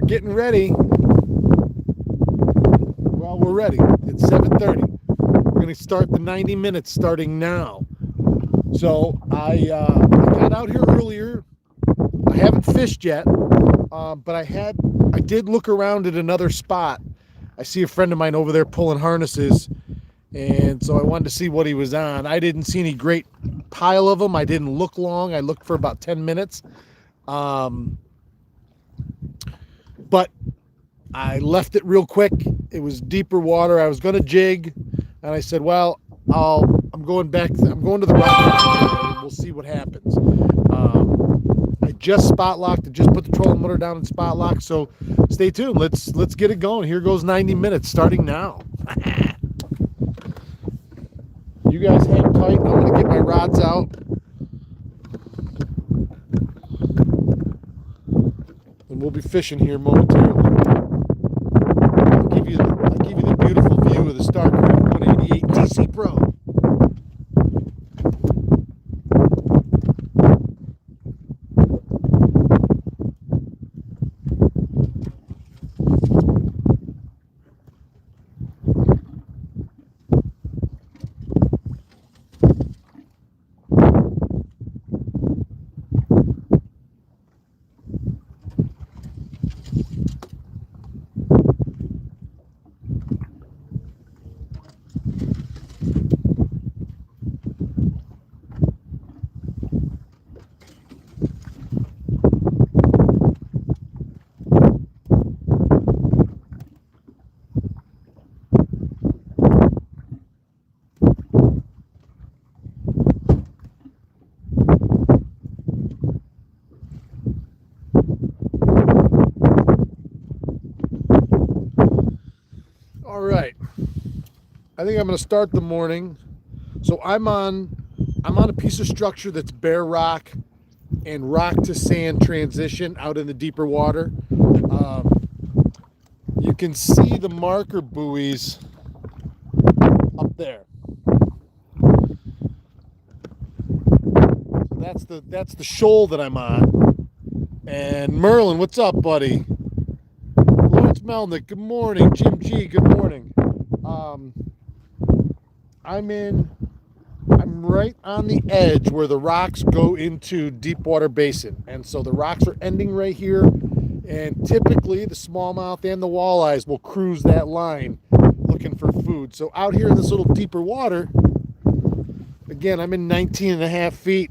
getting ready. Well, we're ready. It's 7:30. We're going to start the 90 minutes starting now. So I got out here earlier. I haven't fished yet, but I did look around at another spot. I see a friend of mine over there pulling harnesses, and so I wanted to see what he was on. I didn't see any great pile of them. I didn't look long. I looked for about 10 minutes. But I left it real quick. It was deeper water. I was going to jig, and I said, well, I'm going back. I'm going to the rock, and we'll see what happens. I just spot locked. I just put the trolling motor down and spot locked. So stay tuned. Let's get it going. Here goes 90 minutes starting now. You guys hang tight. I'm going to get my rods out. And we'll be fishing here momentarily. I'll give you the beautiful view of the StarCraft 188 DC Pro. All right. I think I'm going to start the morning. So I'm on a piece of structure that's bare rock and rock to sand transition out in the deeper water. You can see the marker buoys up there. So that's the shoal that I'm on. And Merlin, what's up, buddy? Lawrence Melnick, good morning. Jim G, good morning. I'm right on the edge where the rocks go into Deepwater Basin. And so the rocks are ending right here. And typically the smallmouth and the walleyes will cruise that line looking for food. So out here in this little deeper water, again, I'm in 19 and a half feet.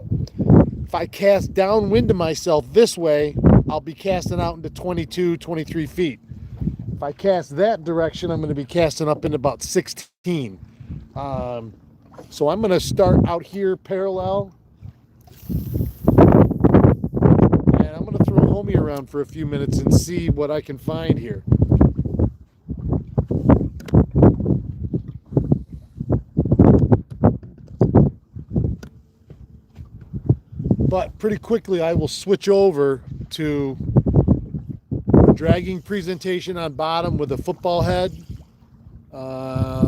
If I cast downwind to myself this way, I'll be casting out into 22, 23 feet. If I cast that direction, I'm going to be casting up into about 16. So I'm going to start out here parallel. And I'm going to throw homie around for a few minutes and see what I can find here. But pretty quickly I will switch over to dragging presentation on bottom with a football head.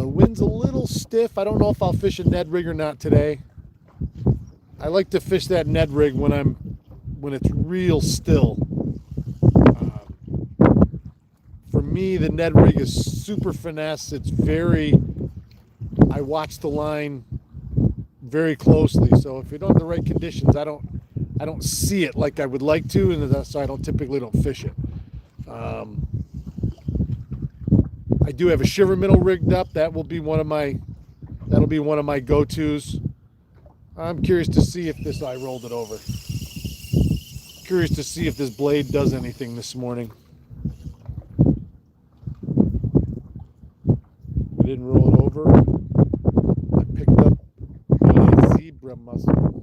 Wind's a little stiff. I don't know if I'll fish a Ned rig or not today. I like to fish that Ned rig when it's real still. For me, the Ned rig is super finesse. I watch the line very closely. So if you don't have the right conditions, I don't see it like I would like to, and so I typically don't fish it. I do have a shiver minnow rigged up. That'll be one of my go-tos. I'm curious to see if this, I rolled it over. Curious to see if this blade does anything this morning. We didn't roll it over. I picked up a zebra mussel.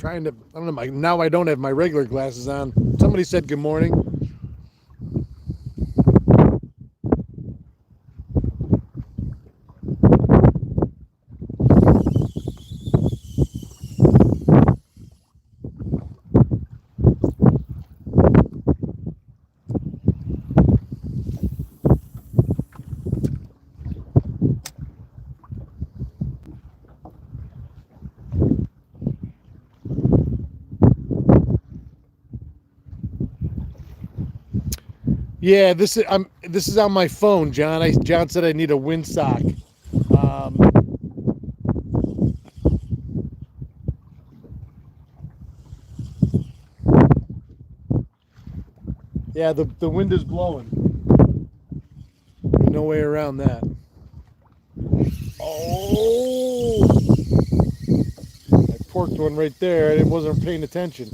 trying to, I don't know, now I don't have my regular glasses on. Somebody said good morning. Yeah, this is on my phone, John. John said I need a windsock. Yeah, the wind is blowing. No way around that. Oh! I porked one right there. I wasn't paying attention.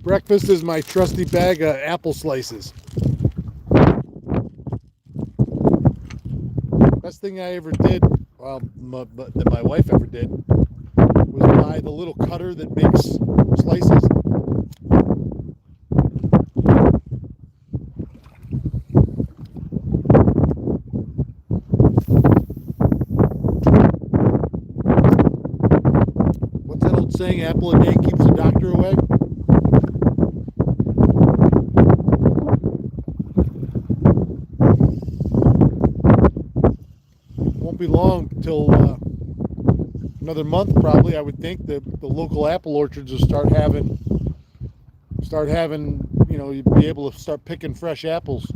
Breakfast is my trusty bag of apple slices. Best thing I ever did, well, that my wife ever did, was buy the little cutter that makes slices. What's that old saying? Apple a day keeps the doctor away? Won't be long till another month probably. I would think the local apple orchards will start having, you know, you'd be able to start picking fresh apples.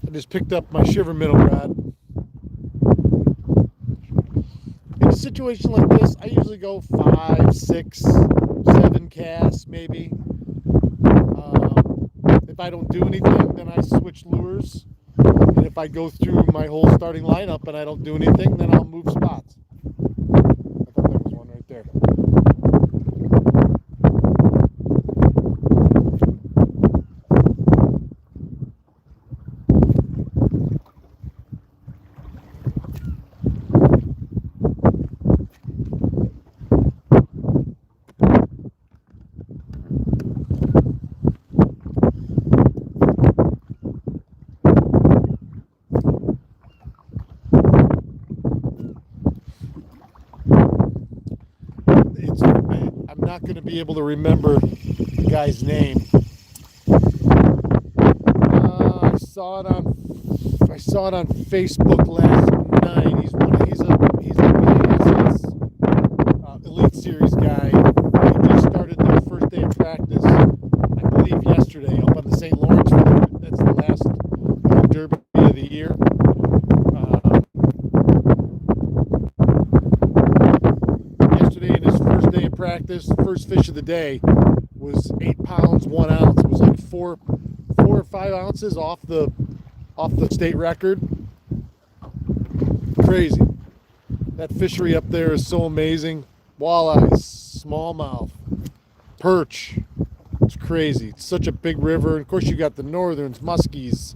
I just picked up my shiver middle rod. In a situation like this, I usually go 5, 6, 7 casts maybe. If I don't do anything, then I switch lures. And if I go through my whole starting lineup and I don't do anything, then I'll move spots. I thought there was one right there. not going to be able to remember the guy's name. I saw it on Facebook last night. He's a BSS Elite Series guy. He just started their first day of practice, I believe yesterday, up on the St. Lawrence River. That's the last derby of the year. Yesterday, in his first day of practice, first fish of the day was 8 pounds 1 ounce. It was like 4 or 5 ounces off the state record. Crazy. That fishery up there is so amazing. Walleyes, smallmouth, perch. It's crazy. It's such a big river. And of course, you got the northerns, muskies,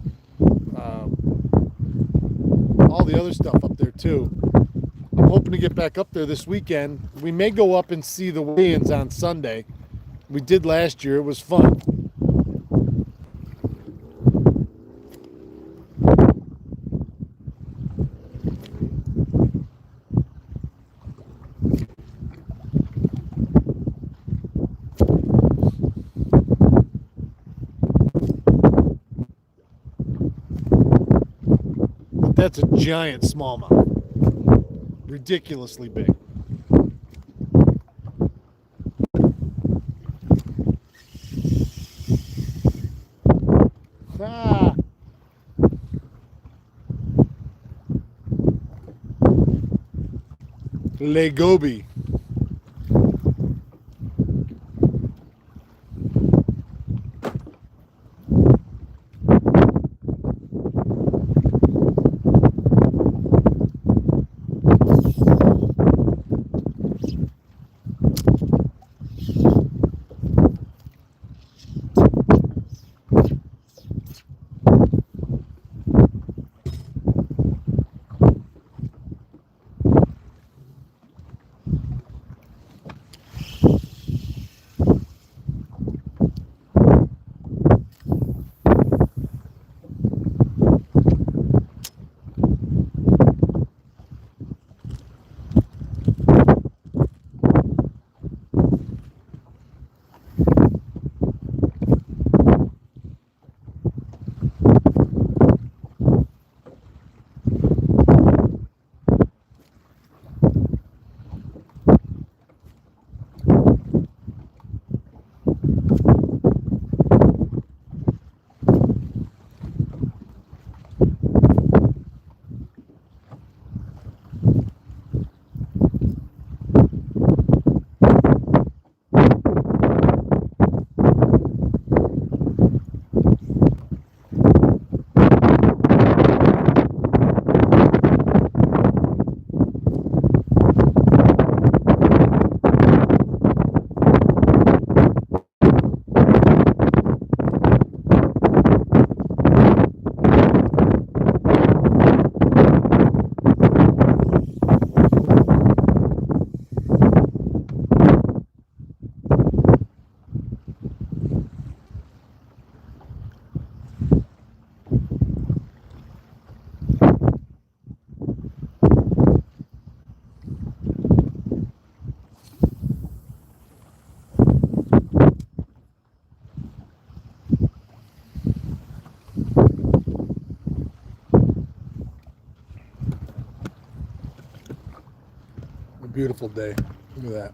all the other stuff up there too. I'm hoping to get back up there this weekend. We may go up and see the weigh-ins on Sunday. We did last year. It was fun. That's a giant smallmouth. Ridiculously big. Ah. Le Goby. A beautiful day. Look at that.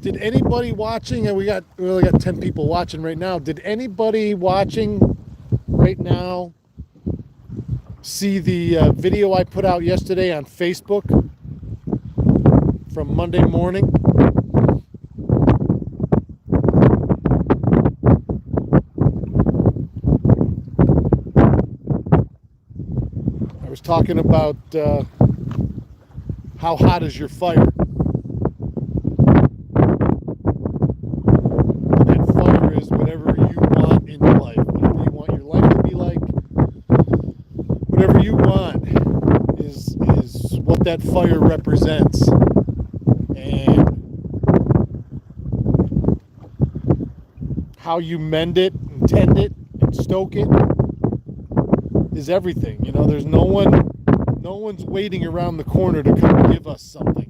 Did anybody watching, and we only got 10 people watching right now. Did anybody watching right now see the video I put out yesterday on Facebook from Monday morning? I was talking about how hot is your fire? Whatever you want in your life, whatever you want your life to be like, whatever you want is what that fire represents. And how you mend it and tend it and stoke it is everything. You know, there's no one's waiting around the corner to come give us something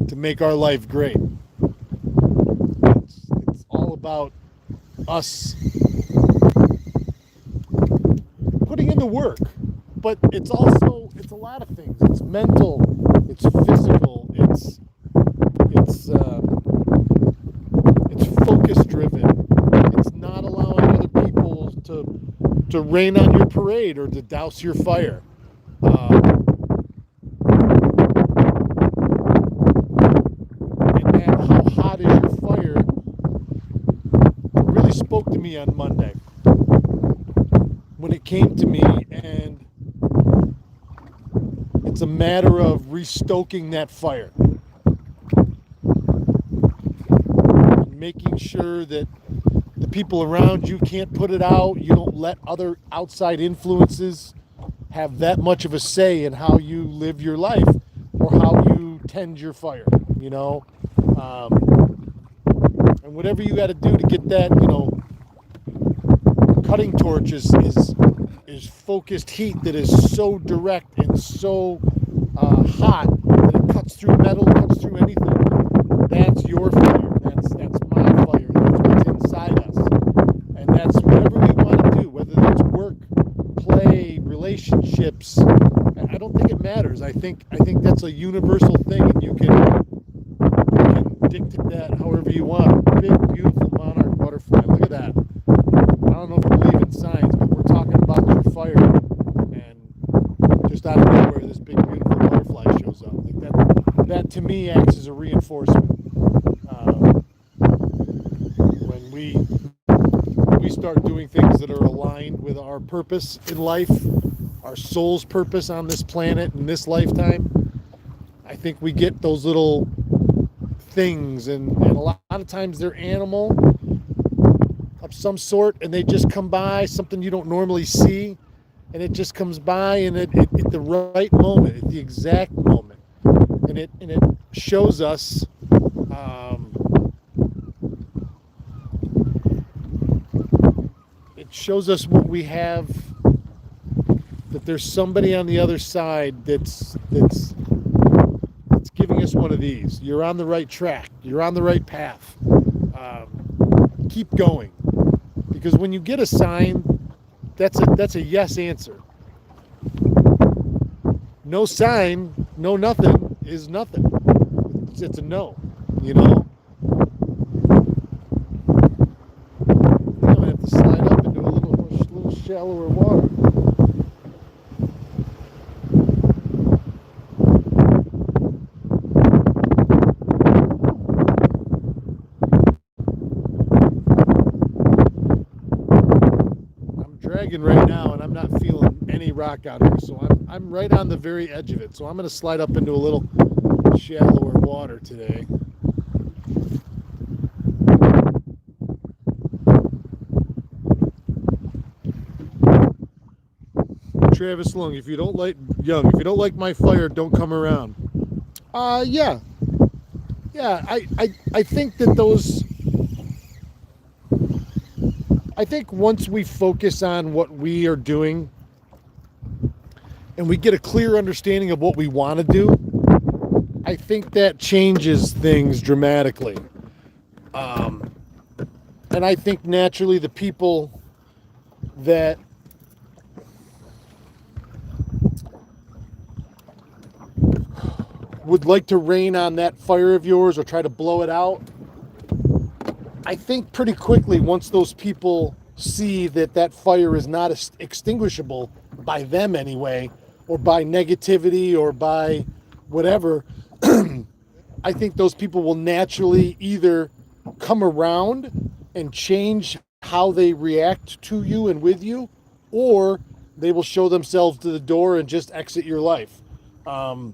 to make our life great. It's all about us putting in the work, but it's a lot of things. It's mental, it's physical, it's focus driven. It's not allowing other people to rain on your parade or to douse your fire. And how hot is your fire really spoke to me on Monday when it came to me, and it's a matter of restoking that fire, making sure that the people around you can't put it out. You don't let other outside influences have that much of a say in how you live your life or how you tend your fire, you know. And whatever you got to do to get that, you know, cutting torch is focused heat that is so direct and so hot that it cuts through metal, cuts through anything. That's your fire. That's my fire. That's what's inside us. And that's whatever we want to do, whether it's work, play, relationships. I don't think it matters. I think that's a universal thing, and you can dictate that however you want. Big, beautiful monarch butterfly. Look at that. I don't know if you believe in signs, but we're talking about your fire, and just out of nowhere, this big, beautiful butterfly shows up. Like that to me acts as a reinforcement. When we start doing things that are aligned with our purpose in life, our soul's purpose on this planet in this lifetime, I think we get those little things, and a lot of times they're animal of some sort, and they just come by, something you don't normally see, and it just comes by, and at the right moment, at the exact moment, and it shows us what we have, that there's somebody on the other side that's giving us one of these. You're on the right track. You're on the right path. Keep going. Because when you get a sign, that's a yes answer. No sign, no nothing is nothing. It's a no, you know? I'm going to have to slide up into a little shallower water. Right now, and I'm not feeling any rock out here, so I'm right on the very edge of it. So I'm going to slide up into a little shallower water today. Travis Long, if you don't like my fire, don't come around. Yeah, I think that those. I think once we focus on what we are doing and we get a clear understanding of what we want to do, I think that changes things dramatically. And I think naturally the people that would like to rain on that fire of yours or try to blow it out, I think pretty quickly, once those people see that that fire is not extinguishable by them anyway, or by negativity or by whatever, I think those people will naturally either come around and change how they react to you and with you, or they will show themselves to the door and just exit your life. I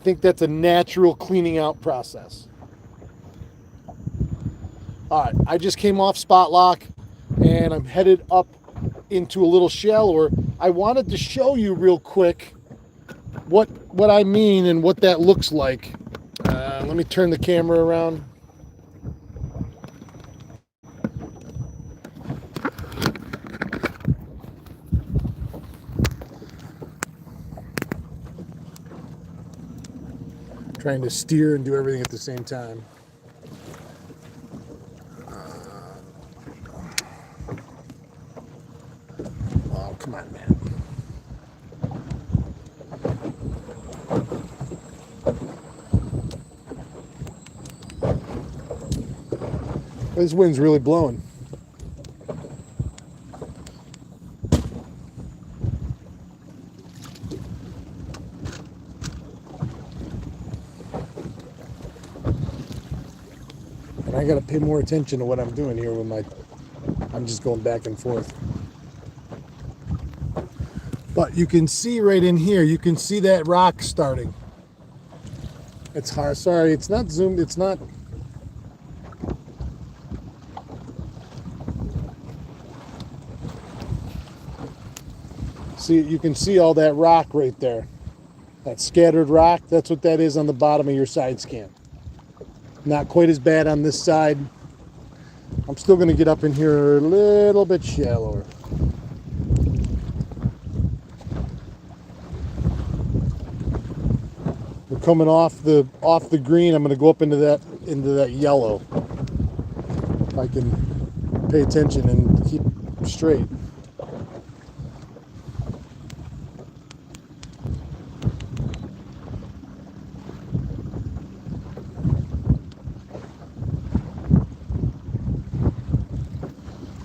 think that's a natural cleaning out process. All right, I just came off spot lock and I'm headed up into a little shallower. I wanted to show you real quick what I mean and what that looks like. Let me turn the camera around. Trying to steer and do everything at the same time. Oh, come on, man. This wind's really blowing. And I got to pay more attention to what I'm doing here with my, I'm just going back and forth. But you can see right in here, you can see that rock starting. It's hard, sorry, it's not zoomed, it's not. See, you can see all that rock right there. That scattered rock, that's what that is on the bottom of your side scan. Not quite as bad on this side. I'm still going to get up in here a little bit shallower. We're coming off the green. I'm going to go up into that yellow. If I can pay attention and keep straight.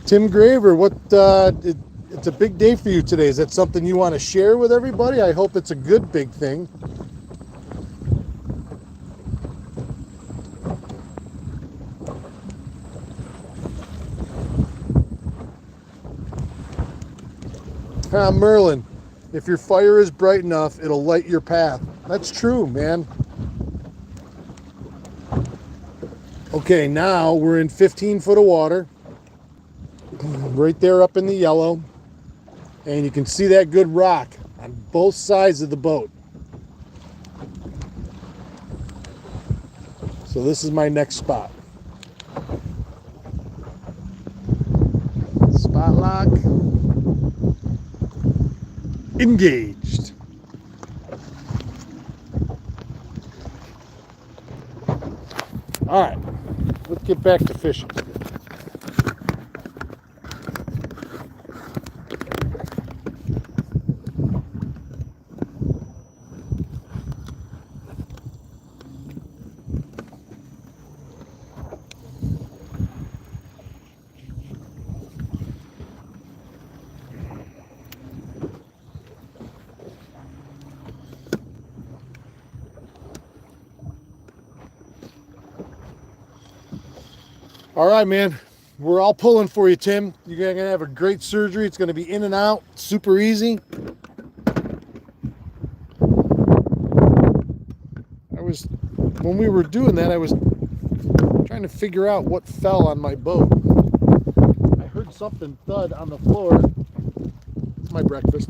Tim Graver, it's a big day for you today. Is that something you want to share with everybody? I hope it's a good big thing. Merlin, if your fire is bright enough, it'll light your path. That's true, man. Okay, now we're in 15 foot of water. Right there up in the yellow, and you can see that good rock on both sides of the boat. So this is my next spot. Spot lock engaged. All right, let's get back to fishing. All right, man. We're all pulling for you, Tim. You're gonna have a great surgery. It's gonna be in and out, super easy. When we were doing that, I was trying to figure out what fell on my boat. I heard something thud on the floor. It's my breakfast.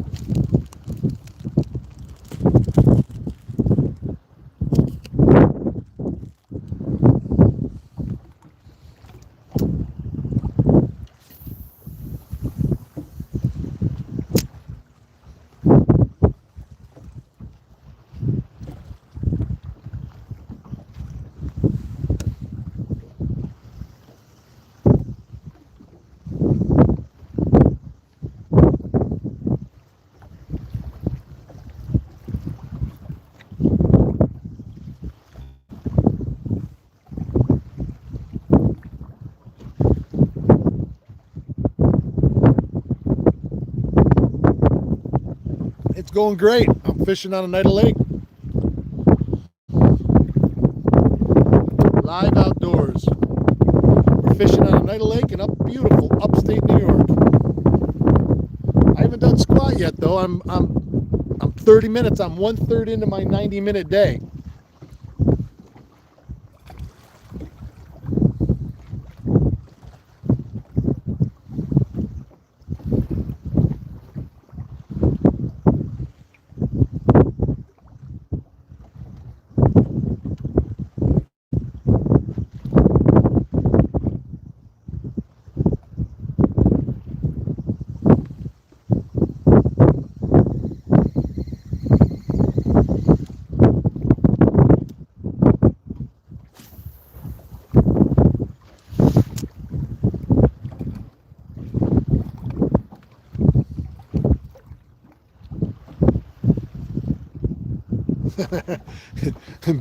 It's going great. I'm fishing on Oneida Lake. Live outdoors. We're fishing on Oneida Lake in beautiful upstate New York. I haven't done squat yet though. I'm 30 minutes. I'm 1/3 into my 90-minute day.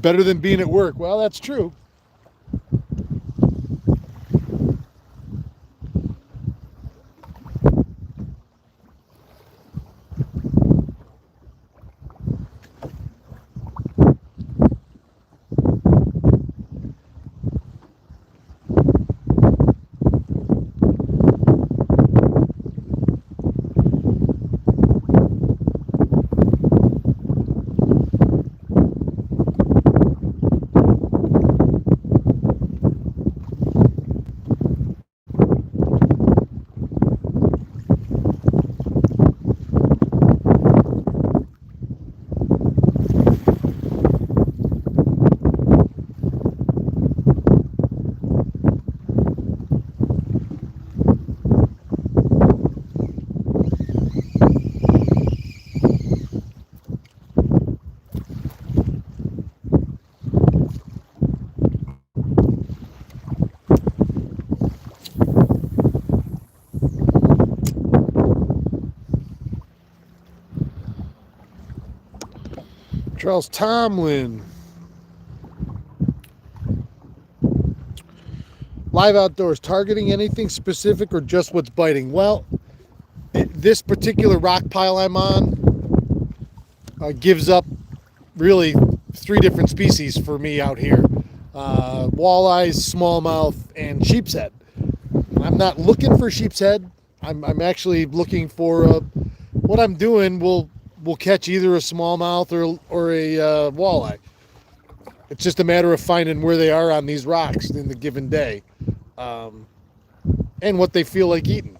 Better than being at work. Well, that's true. Charles Tomlin. Live outdoors, targeting anything specific or just what's biting? Well, this particular rock pile I'm on gives up really 3 different species for me out here. Walleyes, smallmouth, and sheep's head. I'm not looking for sheep's head. I'm actually looking for what I'm doing will catch either a smallmouth or a walleye. It's just a matter of finding where they are on these rocks in the given day, and what they feel like eating.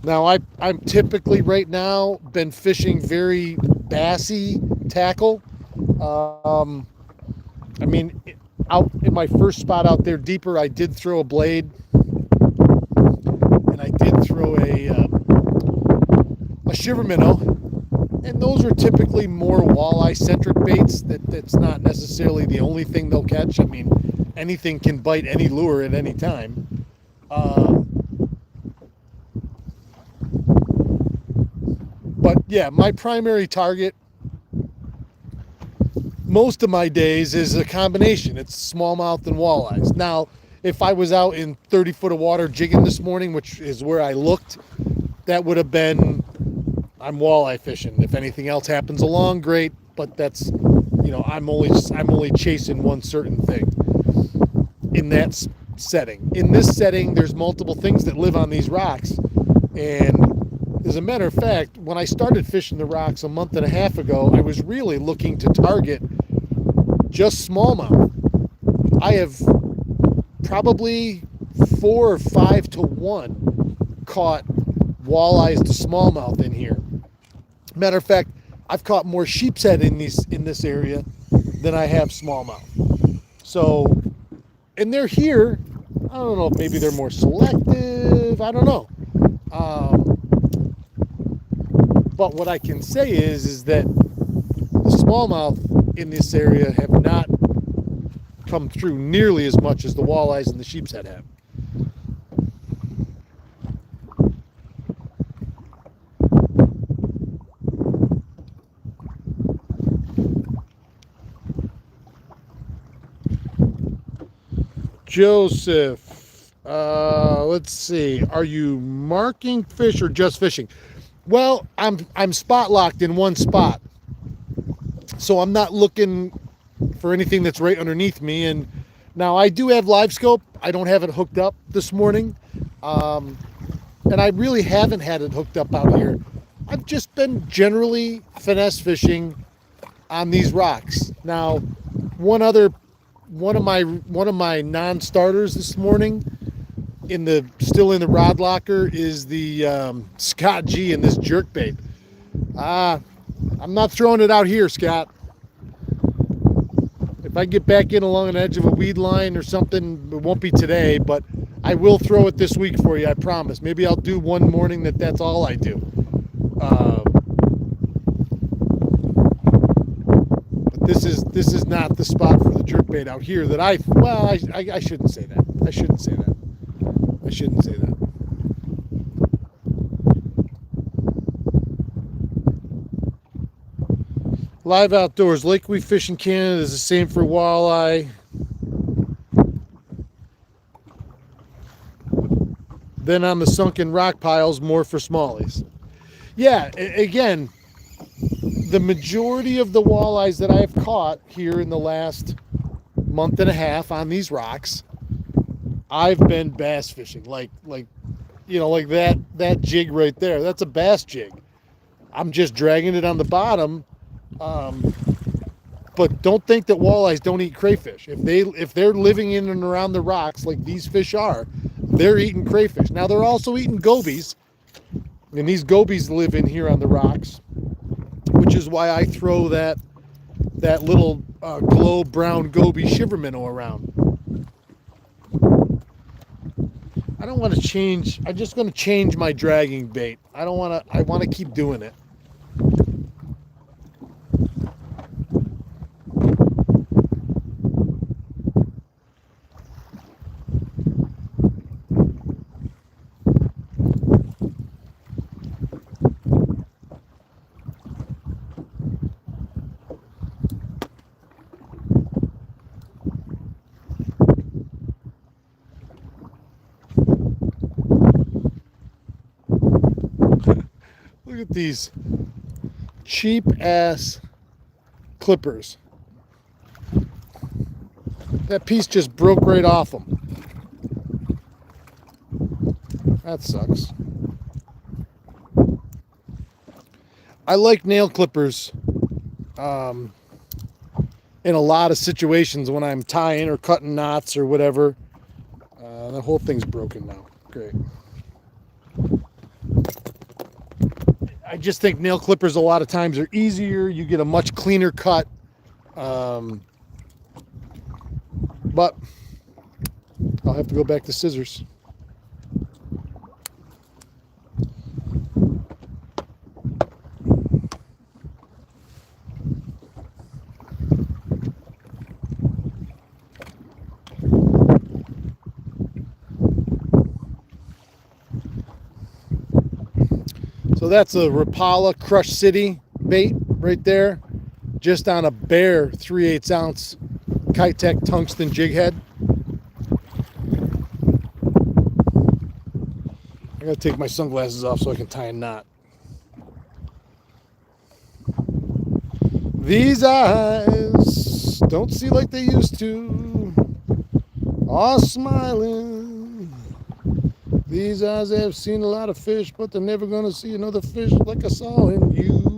Now, I'm typically right now been fishing very bassy tackle. I mean, out in my first spot out there deeper, I did throw a blade, and I did throw a shiver minnow, and those are typically more walleye centric baits. That's not necessarily the only thing they'll catch. I mean, anything can bite any lure at any time. But yeah, my primary target most of my days is a combination. It's smallmouth and walleyes. Now, if I was out in 30 foot of water jigging this morning, which is where I looked, that would have been, I'm walleye fishing. If anything else happens along, great. But that's, I'm only chasing one certain thing in that setting. In this setting, there's multiple things that live on these rocks. And as a matter of fact, when I started fishing the rocks a month and a half ago, I was really looking to target just smallmouth. I have probably 4 or 5 to 1 caught walleyes to smallmouth in here. Matter of fact, I've caught more sheep's head in this area than I have smallmouth. So, and they're here. I don't know if maybe they're more selective. I don't know. But what I can say is that the smallmouth in this area have not come through nearly as much as the walleyes and the sheep's head have. Joseph, let's see. Are you marking fish or just fishing? Well, I'm spot locked in one spot, so I'm not looking for anything that's right underneath me. And now I do have live scope. I don't have it hooked up this morning, um, and I really haven't had it hooked up out here. I've just been generally finesse fishing on these rocks. Now, one other one of my non-starters this morning still in the rod locker is the Scott G and this jerkbait. I'm not throwing it out here, Scott. If I get back in along an edge of a weed line or something, it won't be today, but I will throw it this week for you, I promise. Maybe I'll do one morning that's all I do. But this is not the spot for the jerkbait out here that I shouldn't say that. I shouldn't say that. I shouldn't say that. Live outdoors. Lake we fish in Canada is the same for walleye. Then on the sunken rock piles, more for smallies. Yeah, again, the majority of the walleyes that I've caught here in the last month and a half on these rocks, I've been bass fishing. Like that jig right there. That's a bass jig. I'm just dragging it on the bottom. But don't think that walleyes don't eat crayfish. If they're living in and around the rocks like these fish are, they're eating crayfish. Now they're also eating gobies, and these gobies live in here on the rocks, which is why I throw that little glow brown goby shiver minnow around. I don't want to change. I'm just going to change my dragging bait. I want to keep doing it. Look at these cheap ass clippers. That piece just broke right off them. That sucks. I like nail clippers in a lot of situations when I'm tying or cutting knots or whatever. The whole thing's broken now. Great. I just think nail clippers a lot of times are easier. You get a much cleaner cut. But I'll have to go back to scissors. So that's a Rapala Crush City bait right there, just on a bare 3/8 ounce Kitech tungsten jig head. I gotta take my sunglasses off so I can tie a knot. These eyes don't see like they used to, all smiling. These eyes have seen a lot of fish, but they're never gonna see another fish like I saw in you.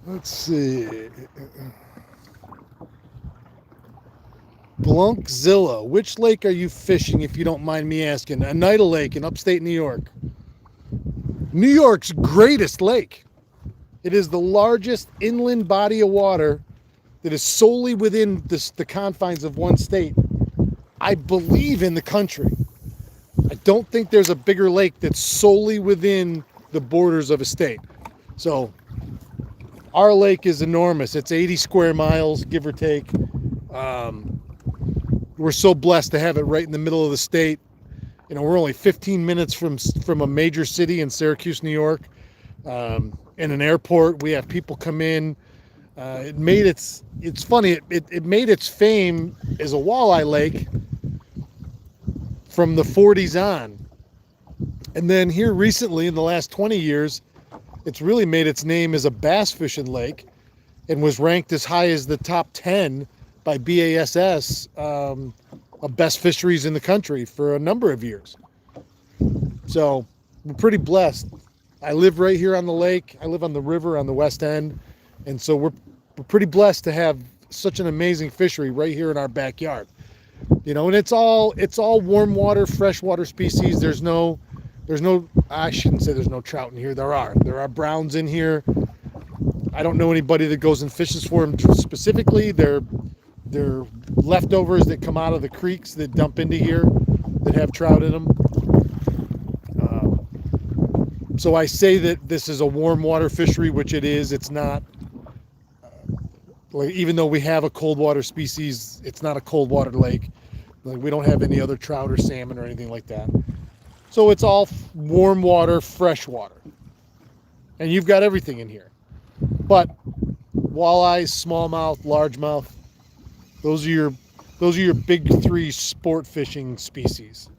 Let's see. Blunkzilla. Which lake are you fishing, if you don't mind me asking? Oneida Lake in upstate New York. New York's greatest lake. It is the largest inland body of water that is solely within the confines of one state, I believe, in the country. I don't think there's a bigger lake that's solely within the borders of a state. So our lake is enormous. It's 80 square miles, give or take. we're so blessed to have it right in the middle of the state. You know, we're only 15 minutes from a major city in Syracuse, New York, in an airport. We have people come in. It's funny, it made its fame as a walleye lake from the 40s on. And then here recently, in the last 20 years, it's really made its name as a bass fishing lake and was ranked as high as the top 10 by BASS of best fisheries in the country for a number of years. So we're pretty blessed. I live right here on the lake. I live on the river on the west end. And so we're pretty blessed to have such an amazing fishery right here in our backyard. You know, and it's all warm water, freshwater species. There's no, I shouldn't say there's no trout in here. There are browns in here. I don't know anybody that goes and fishes for them specifically. They're leftovers that come out of the creeks that dump into here that have trout in them. So I say that this is a warm water fishery, which it is. It's not, like, even though we have a cold water species, it's not a cold water lake. Like, we don't have any other trout or salmon or anything like that. So it's all warm water, fresh water. And you've got everything in here. But walleyes, smallmouth, largemouth, those are your big three sport fishing species.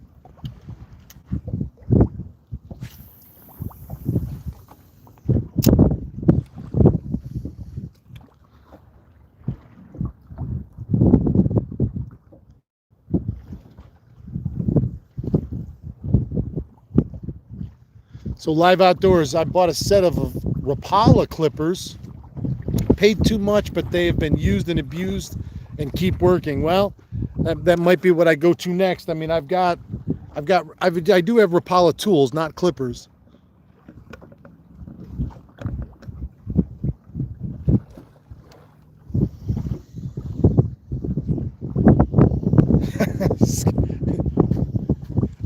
So Live Outdoors, I bought a set of Rapala clippers. Paid too much, but they have been used and abused and keep working. Well, that might be what I go to next. I mean, I do have Rapala tools, not clippers.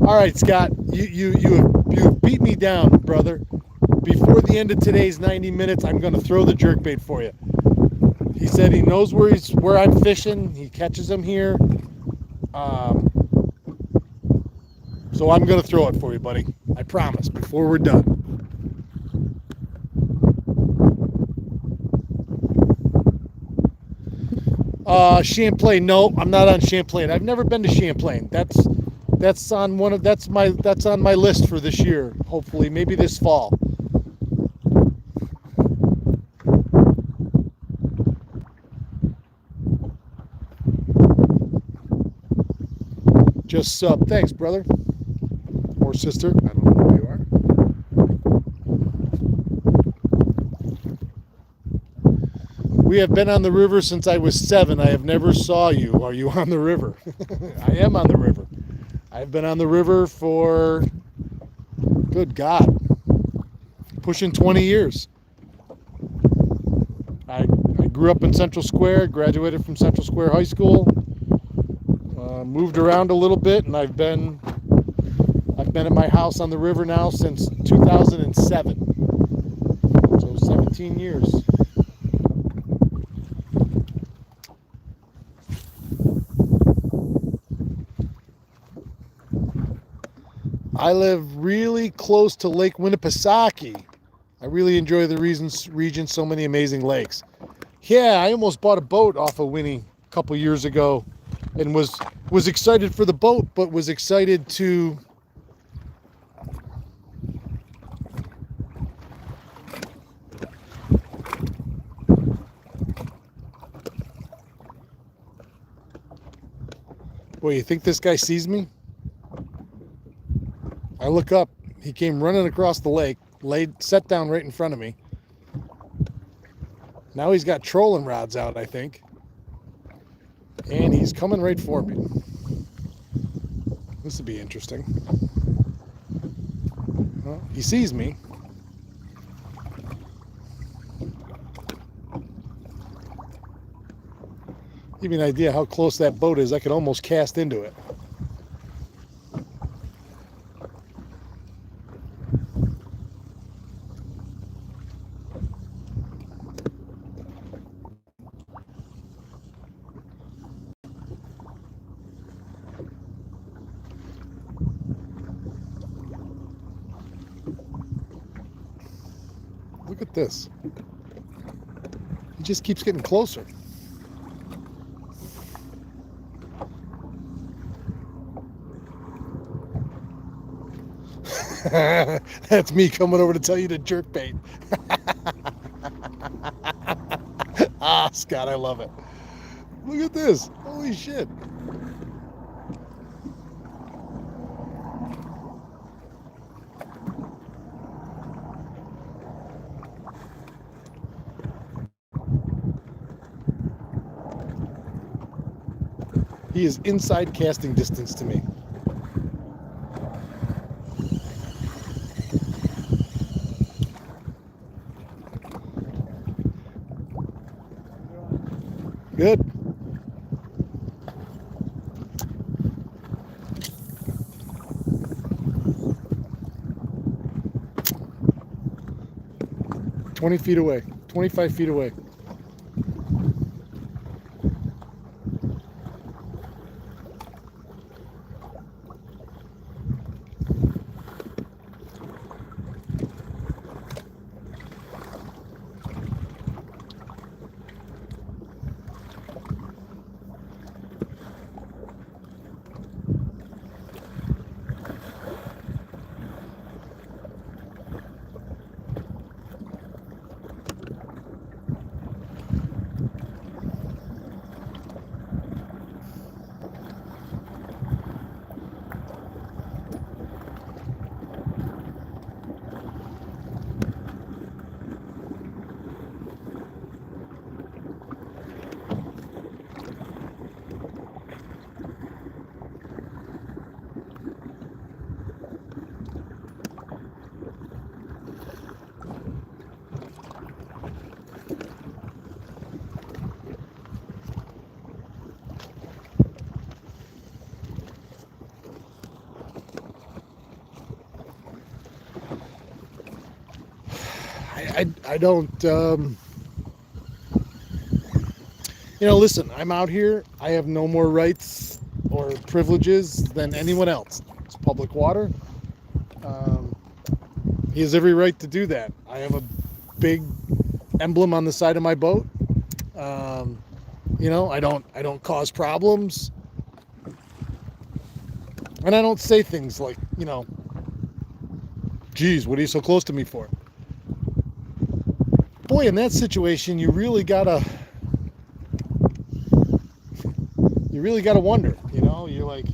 All right, Scott, you have beat me down, brother. Before the end of today's 90 minutes, I'm going to throw the jerkbait for you. He said he knows where I'm fishing. He catches them here. So I'm going to throw it for you, buddy. I promise, before we're done. Champlain. No, I'm not on Champlain. I've never been to Champlain. That's on my list for this year. Hopefully, maybe this fall. Just sub. Thanks, brother. Or sister. I don't know who you are. We have been on the river since I was 7. I have never saw you. Are you on the river? I am on the river. I've been on the river for, good God, pushing 20 years. I grew up in Central Square, graduated from Central Square High School, moved around a little bit, and I've been at my house on the river now since 2007. So 17 years. I live really close to Lake Winnipesaukee. I really enjoy the region, so many amazing lakes. Yeah, I almost bought a boat off of Winnie a couple years ago and was excited for the boat, but was excited to Boy, you think this guy sees me? I look up. He came running across the lake, sat down right in front of me. Now he's got trolling rods out, I think. And he's coming right for me. This would be interesting. Well, he sees me. Give you an idea how close that boat is. I could almost cast into it. Look at this. He just keeps getting closer. That's me coming over to tell you to jerk bait. Ah, Scott, I love it. Look at this. Holy shit. He is inside casting distance to me. Good. "20 feet away, 25 feet away." I don't, listen, I'm out here. I have no more rights or privileges than anyone else. It's public water. He has every right to do that. I have a big emblem on the side of my boat. I don't cause problems. And I don't say things like, geez, what are you so close to me for? Boy, in that situation, you really gotta wonder. You're like,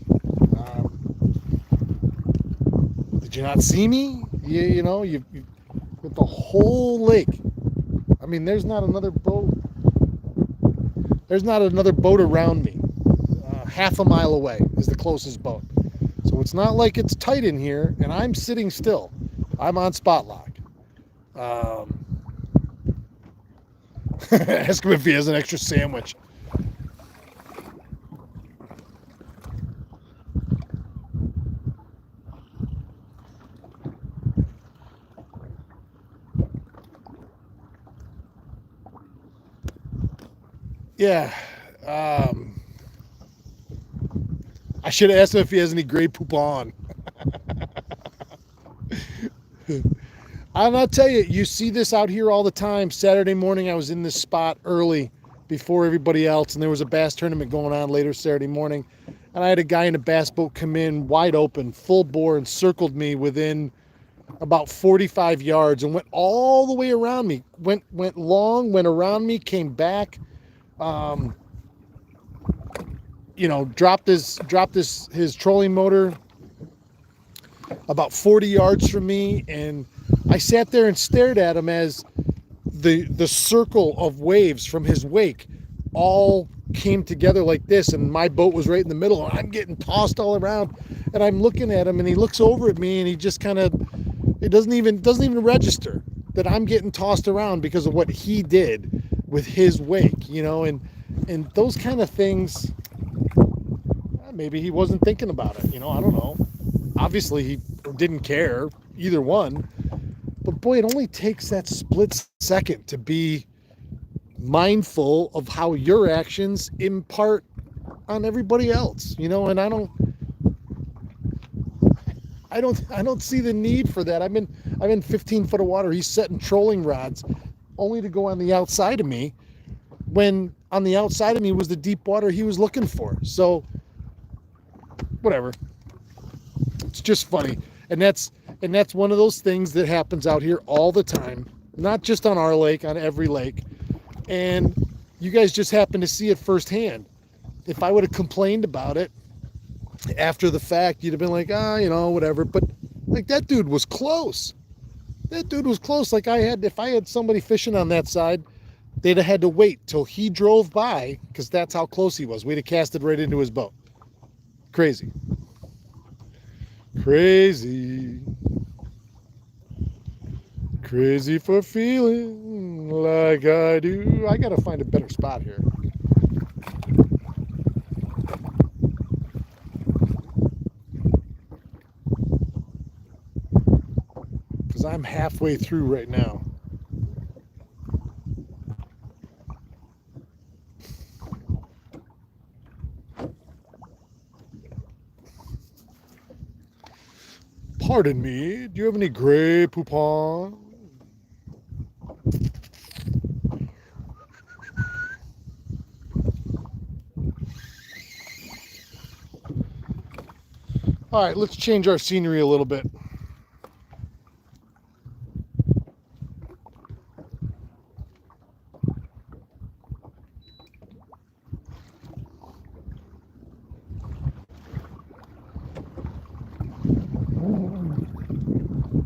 did you not see me? You with the whole lake. I mean, there's not another boat. There's not another boat around me. Half a mile away is the closest boat. So it's not like it's tight in here, and I'm sitting still. I'm on spot lock. Ask him if he has an extra sandwich. Yeah. I should have asked him if he has any Grey Poupon. I'll tell you, you see this out here all the time. Saturday morning, I was in this spot early before everybody else, and there was a bass tournament going on later Saturday morning. And I had a guy in a bass boat come in wide open, full bore, and circled me within about 45 yards and went all the way around me. Went long, went around me, came back. Dropped his trolling motor about 40 yards from me, and I sat there and stared at him as the circle of waves from his wake all came together like this, and my boat was right in the middle, and I'm getting tossed all around, and I'm looking at him, and he looks over at me, and he just kind of, it doesn't even register that I'm getting tossed around because of what he did with his wake, and those kind of things. Maybe he wasn't thinking about it, I don't know. Obviously, he didn't care, either one. But boy, it only takes that split second to be mindful of how your actions impart on everybody else, and I don't see the need for that. I've I'm in 15 foot of water. He's setting trolling rods only to go on the outside of me, when on the outside of me was the deep water he was looking for. So whatever. It's just funny. And that's one of those things that happens out here all the time. Not just on our lake, on every lake. And you guys just happen to see it firsthand. If I would have complained about it after the fact, you'd have been like, whatever. But like, that dude was close. Like, if I had somebody fishing on that side, they'd have had to wait till he drove by, because that's how close he was. We'd have casted right into his boat. Crazy. Crazy for feeling like I do. I gotta find a better spot here. Because I'm halfway through right now. Pardon me, do you have any Grey Poupon? All right, let's change our scenery a little bit.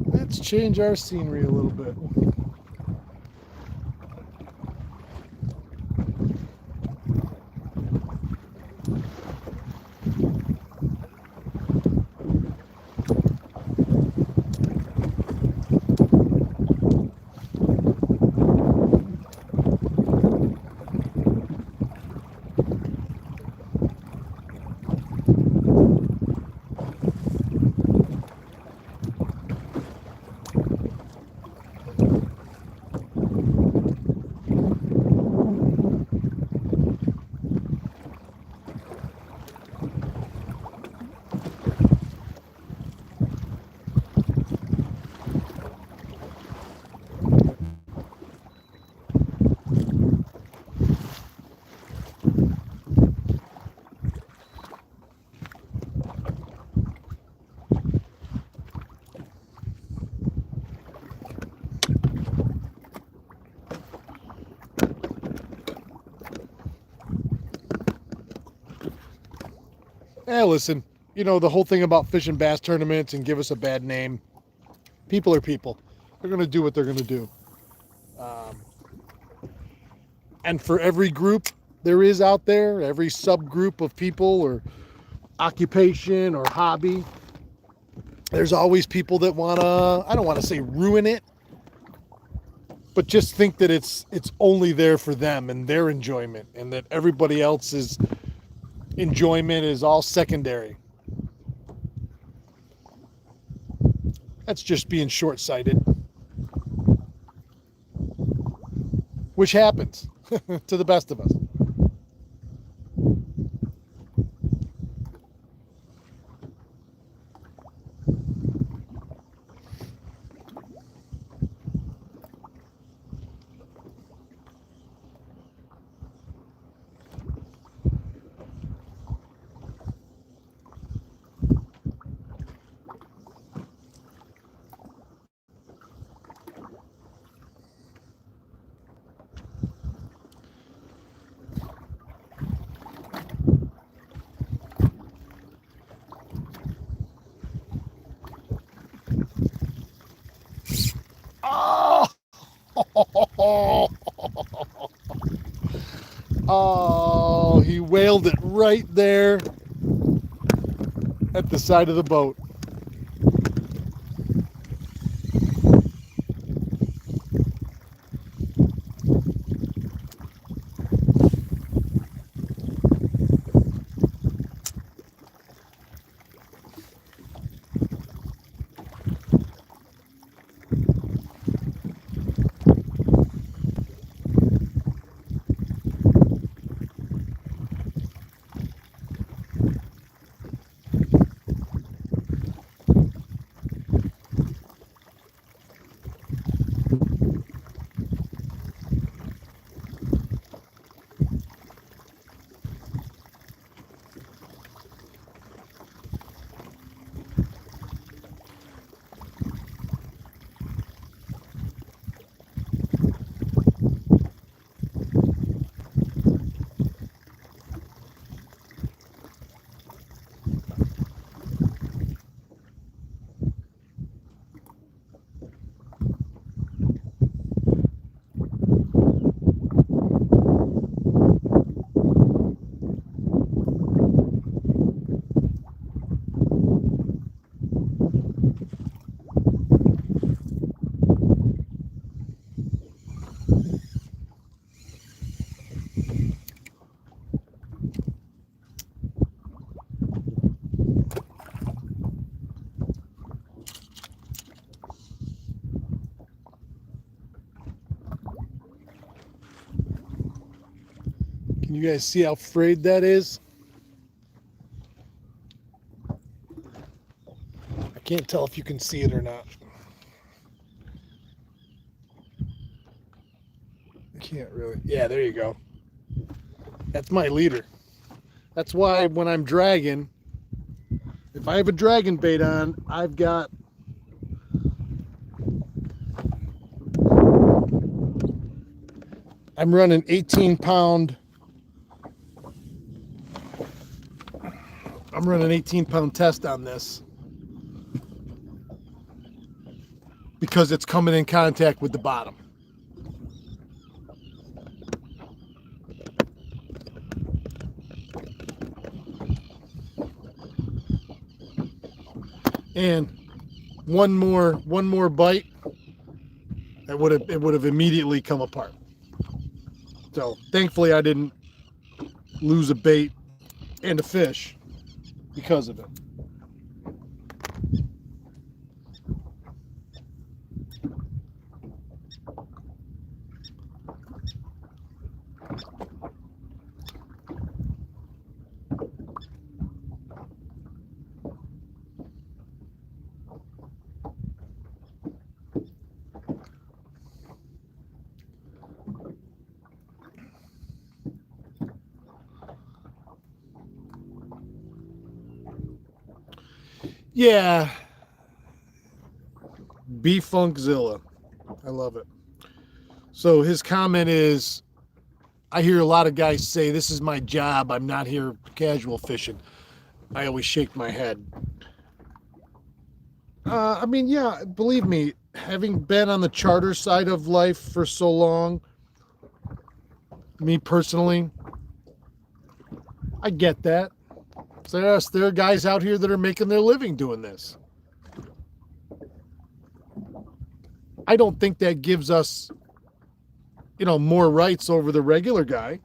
Let's change our scenery a little bit. Listen, the whole thing about fishing bass tournaments and give us a bad name. People are people. They're going to do what they're going to do. And for every group there is out there, every subgroup of people or occupation or hobby, there's always people that want to, I don't want to say ruin it, but just think that it's only there for them and their enjoyment, and that everybody else's enjoyment is all secondary. That's just being short-sighted. Which happens to the best of us. Oh, he whaled it right there at the side of the boat. Can you guys see how frayed that is? I can't tell if you can see it or not. I can't really. Yeah, there you go. That's my leader. That's why when I'm dragging, if I have a dragon bait on, I'm running 18 pound test on this because it's coming in contact with the bottom. And one more bite, it would have immediately come apart. So thankfully I didn't lose a bait and a fish because of it. Yeah, B-Funkzilla. I love it. So his comment is, I hear a lot of guys say, this is my job. I'm not here casual fishing. I always shake my head. I mean, yeah, believe me, having been on the charter side of life for so long, me personally, I get that. So yes, there are guys out here that are making their living doing this. I don't think that gives us, more rights over the regular guy.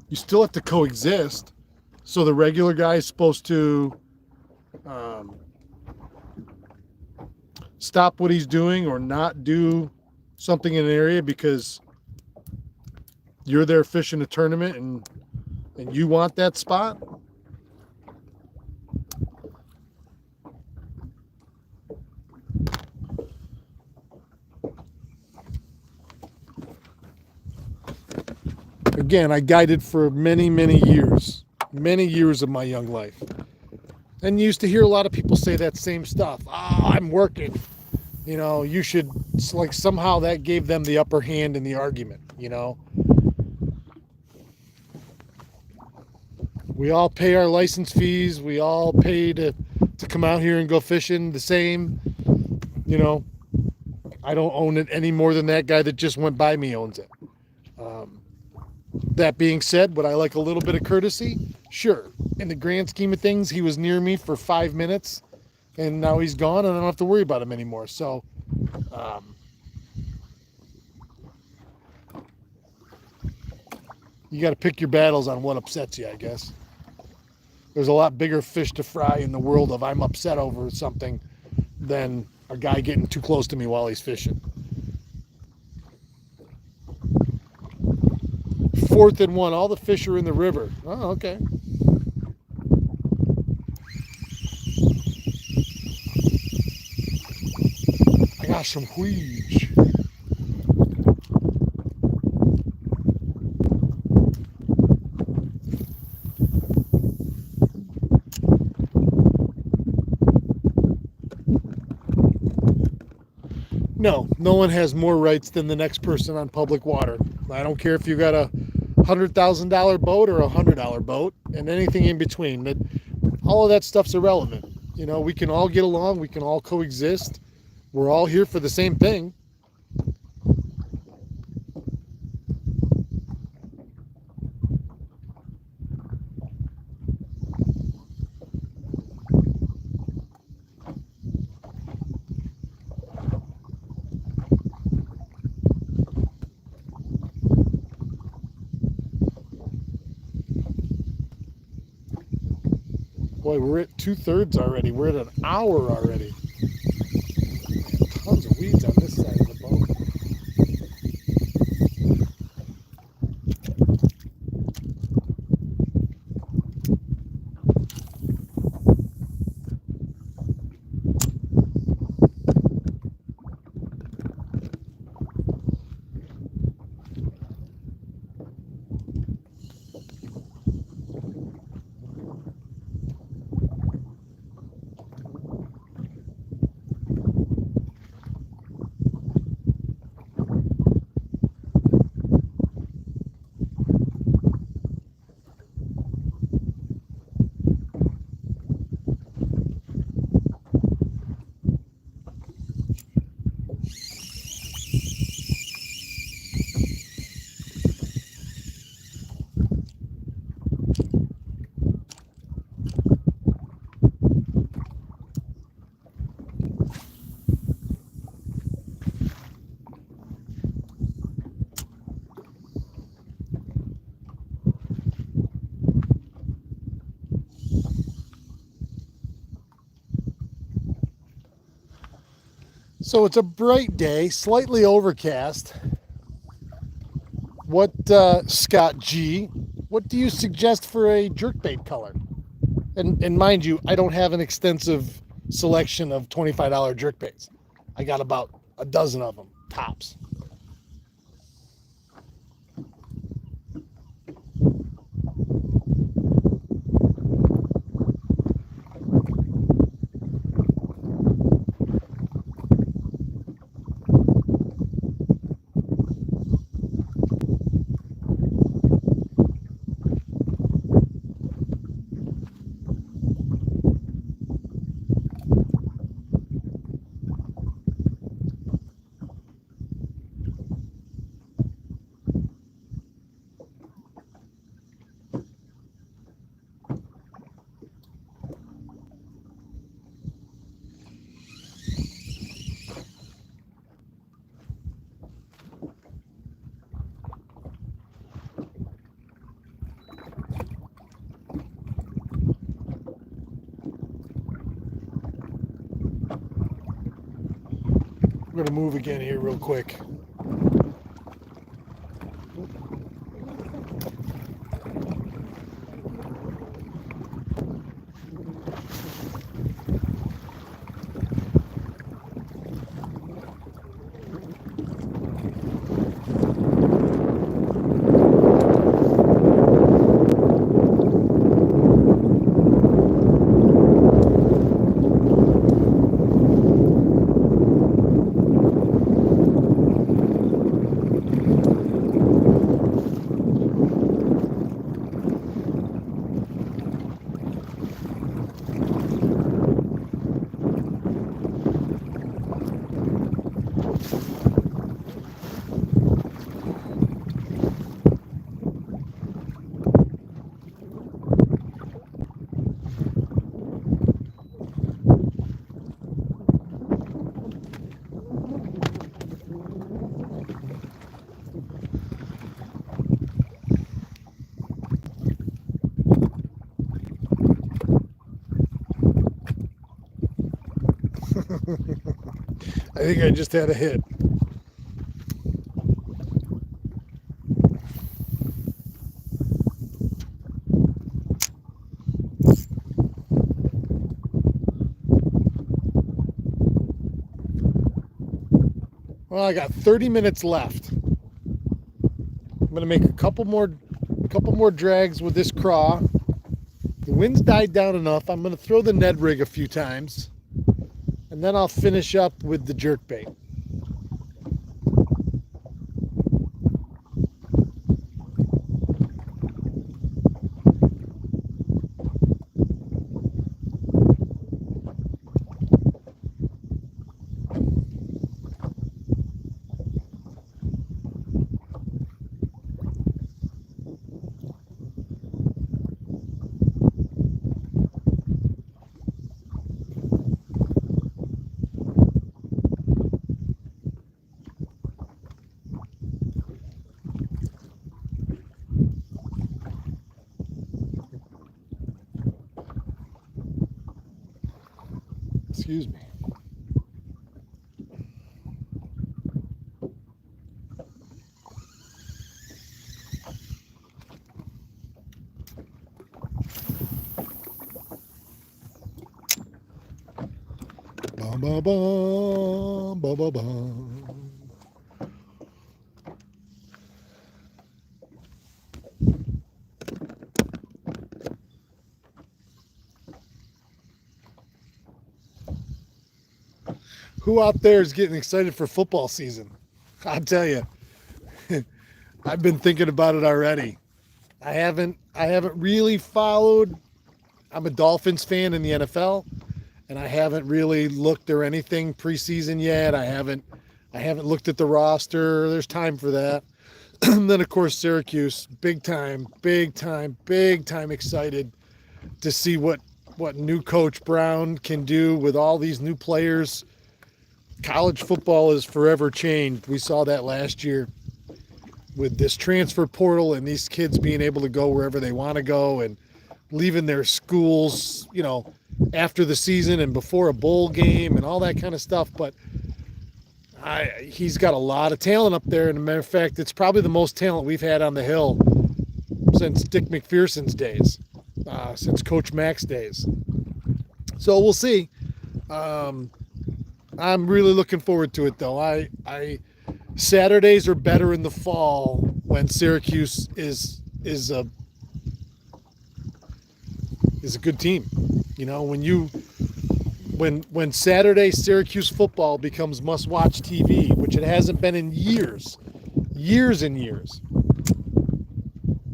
You still have to coexist. So the regular guy is supposed to stop what he's doing or not do something in an area because you're there fishing a tournament and you want that spot. Again, I guided for many, many years of my young life. And used to hear a lot of people say that same stuff. I'm working. You should, like, somehow that gave them the upper hand in the argument, We all pay our license fees. We all pay to come out here and go fishing the same. I don't own it any more than that guy that just went by me owns it. That being said, would I like a little bit of courtesy? Sure. In the grand scheme of things, he was near me for 5 minutes, and now he's gone, and I don't have to worry about him anymore. So, you got to pick your battles on what upsets you, I guess. There's a lot bigger fish to fry in the world of I'm upset over something than a guy getting too close to me while he's fishing. 4th and 1. All the fish are in the river. Oh, okay. I got some wheeze. No one has more rights than the next person on public water. I don't care if you got a $100,000 boat or a $100 boat and anything in between. But all of that stuff's irrelevant. We can all get along. We can all coexist. We're all here for the same thing. Boy, we're at 2/3 already. We're at an hour already. Tons of weeds on this side of the boat. So it's a bright day, slightly overcast. What, Scott G, what do you suggest for a jerkbait color? And mind you, I don't have an extensive selection of $25 jerkbaits. I got about a dozen of them, tops. I'm going to move again here real quick. I think I just had a hit. Well, I got 30 minutes left. I'm gonna make a couple more drags with this craw. The wind's died down enough. I'm gonna throw the Ned rig a few times, and then I'll finish up with the jerkbait. Excuse me. Bum, bum, bum, bum, bum, bum. Who out there is getting excited for football season? I'll tell you, I've been thinking about it already. I haven't really followed. I'm a Dolphins fan in the NFL, and I haven't really looked or anything preseason yet. I haven't looked at the roster. There's time for that. And then of course Syracuse, big time excited to see what new coach Brown can do with all these new players. College football is forever changed. We saw that last year with this transfer portal and these kids being able to go wherever they want to go and leaving their schools, after the season and before a bowl game and all that kind of stuff. But He's got a lot of talent up there. And a matter of fact, it's probably the most talent we've had on the hill since Dick McPherson's days, since Coach Mack's days. So we'll see. Um, I'm really looking forward to it, though. Saturdays are better in the fall when Syracuse is a good team. You know, when Saturday Syracuse football becomes must-watch TV, which it hasn't been in years and years,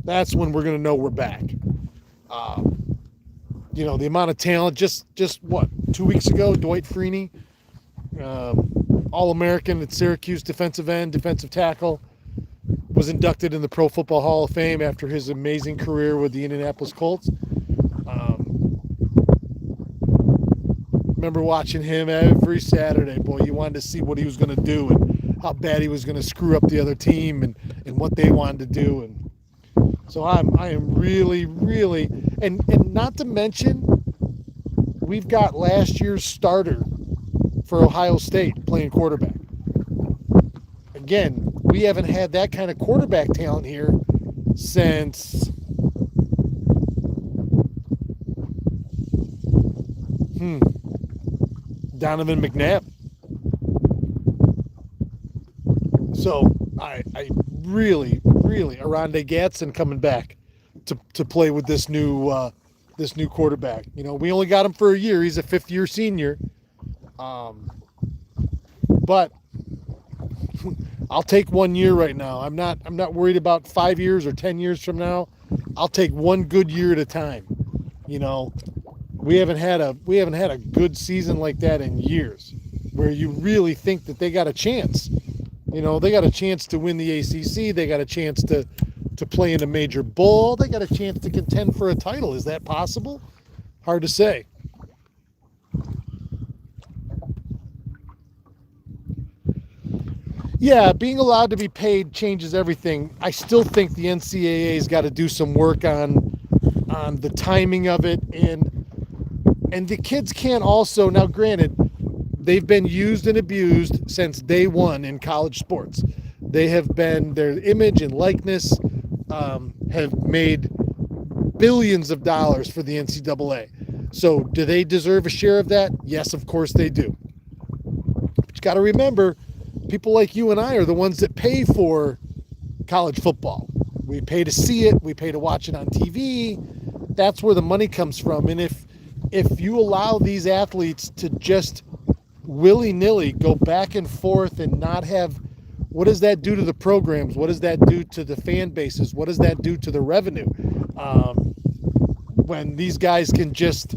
that's when we're going to know we're back. You know, the amount of talent, just what, 2 weeks ago, Dwight Freeney, All-American at Syracuse, defensive end, defensive tackle, was inducted in the Pro Football Hall of Fame after his amazing career with the Indianapolis Colts. Remember watching him every Saturday. Boy, you wanted to see what he was going to do and how bad he was going to screw up the other team and what they wanted to do. And so I am really, really, and not to mention, we've got last year's starter for Ohio State playing quarterback. Again, we haven't had that kind of quarterback talent here since Donovan McNabb. So I really, Arondé Gadsden coming back to play with this new quarterback. You know, we only got him for a year. He's a fifth-year senior. But I'll take 1 year right now. I'm not worried about 5 years or 10 years from now. I'll take one good year at a time. You know, we haven't had a good season like that in years, where you really think that they got a chance. You know, they got a chance to win the ACC. They got a chance to play in a major bowl. They got a chance to contend for a title. Is that possible? Hard to say. Yeah, being allowed to be paid changes everything. I still think the NCAA's got to do some work on the timing of it, and the kids can't also, now granted, they've been used and abused since day one in college sports. They have been, their image and likeness have made billions of dollars for the NCAA. So do they deserve a share of that? Yes, of course they do. But you got to remember, people like you and I are the ones that pay for college football. We pay to see it. We pay to watch it on TV. That's where the money comes from. And if you allow these athletes to just willy-nilly go back and forth and not have, what does that do to the programs? What does that do to the fan bases? What does that do to the revenue? When these guys can just,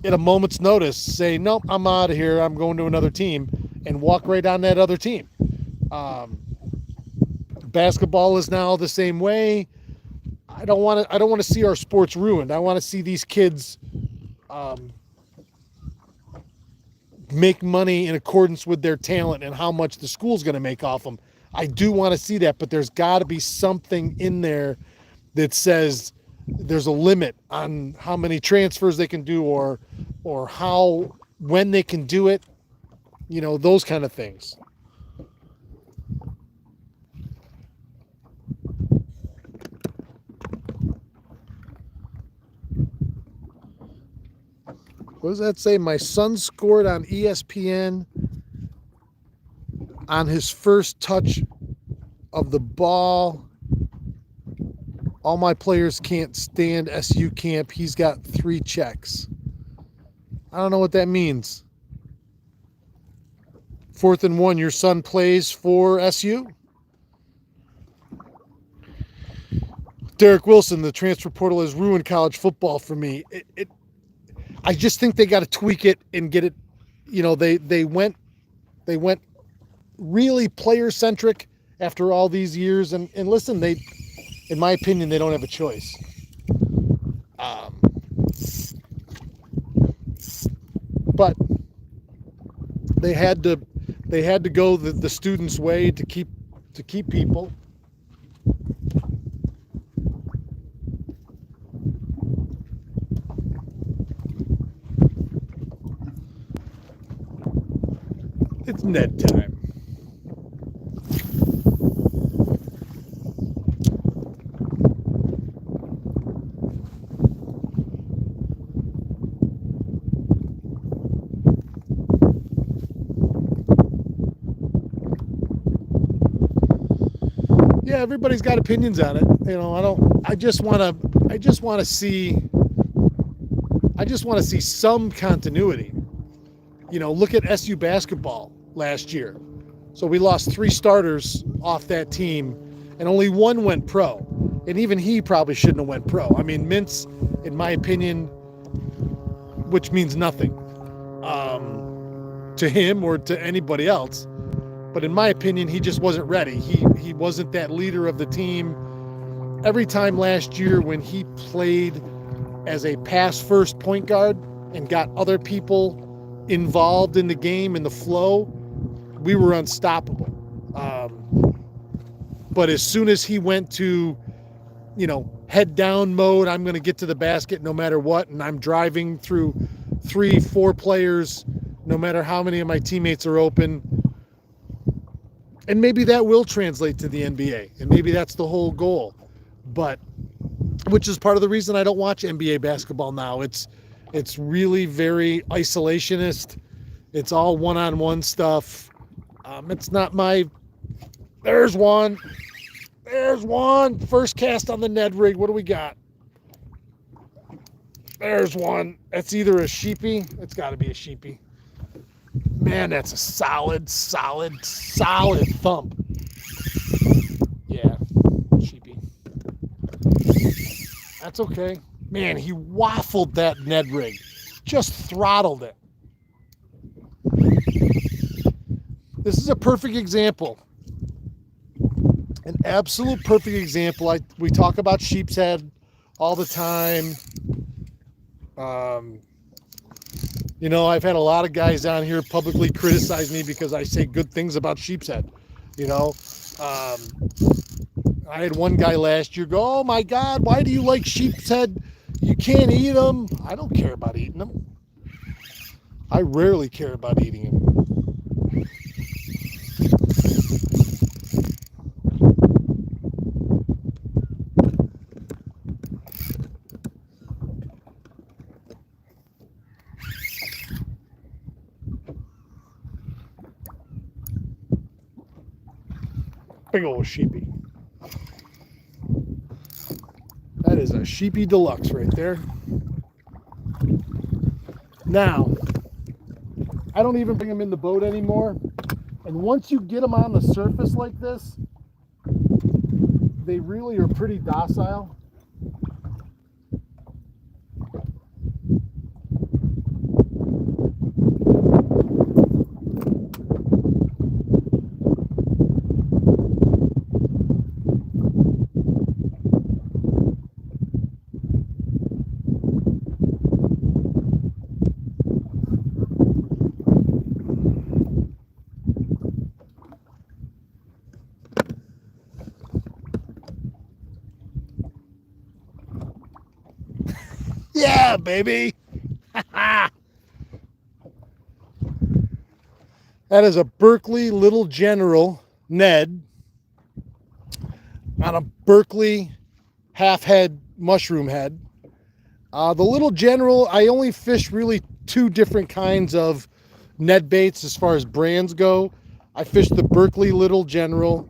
at a moment's notice, say, nope, I'm out of here, I'm going to another team, and walk right on that other team. Basketball is now the same way. I don't want to see our sports ruined. I want to see these kids make money in accordance with their talent and how much the school's going to make off them. I do want to see that, but there's got to be something in there that says there's a limit on how many transfers they can do or when they can do it. You know, those kind of things. What does that say? My son scored on ESPN on his first touch of the ball. All my players can't stand SU camp. He's got 3 checks. I don't know what that means. 4th and 1, your son plays for SU? Derek Wilson, the transfer portal has ruined college football for me. I just think they got to tweak it and get it. You know, they went really player centric after all these years. And listen, in my opinion, they don't have a choice. But they had to go the students' way to keep people. It's Ned time. yeah, everybody's got opinions on it. You know, I just want to see some continuity. You know, look at SU basketball last year. So we lost 3 starters off that team, and only 1 went pro. And even he probably shouldn't have went pro. I mean, Mintz, in my opinion, which means nothing to him or to anybody else, but in my opinion, he just wasn't ready. He wasn't that leader of the team. Every time last year when he played as a pass-first point guard and got other people involved in the game, in the flow, we were unstoppable. But as soon as he went to, you know, head down mode, I'm going to get to the basket no matter what, and I'm driving through 3-4 players no matter how many of my teammates are open. And maybe that will translate to the NBA, and maybe that's the whole goal. But which is part of the reason I don't watch NBA basketball now. It's really very isolationist. It's all one-on-one stuff. It's not my... There's one. First cast on the Ned rig. What do we got? There's one. That's either a sheepy. It's got to be a sheepy. Man, that's a solid thump. Yeah, sheepy. That's okay. Man, he waffled that Ned rig. Just throttled it. This is a perfect example. An absolute perfect example. We talk about sheep's head all the time. You know, I've had a lot of guys down here publicly criticize me because I say good things about sheep's head. You know, I had one guy last year go, "Oh my God, why do you like sheep's head? You can't eat them." I don't care about eating them. I rarely care about eating them. Big old sheepy. That is a sheepy deluxe right there. Now, I don't even bring them in the boat anymore. And once you get them on the surface like this, they really are pretty docile. Yeah, baby. That is a Berkeley Little General Ned on a Berkeley half head mushroom head. The Little General, I only fish really 2 different kinds of Ned baits as far as brands go. I fish the Berkeley Little General.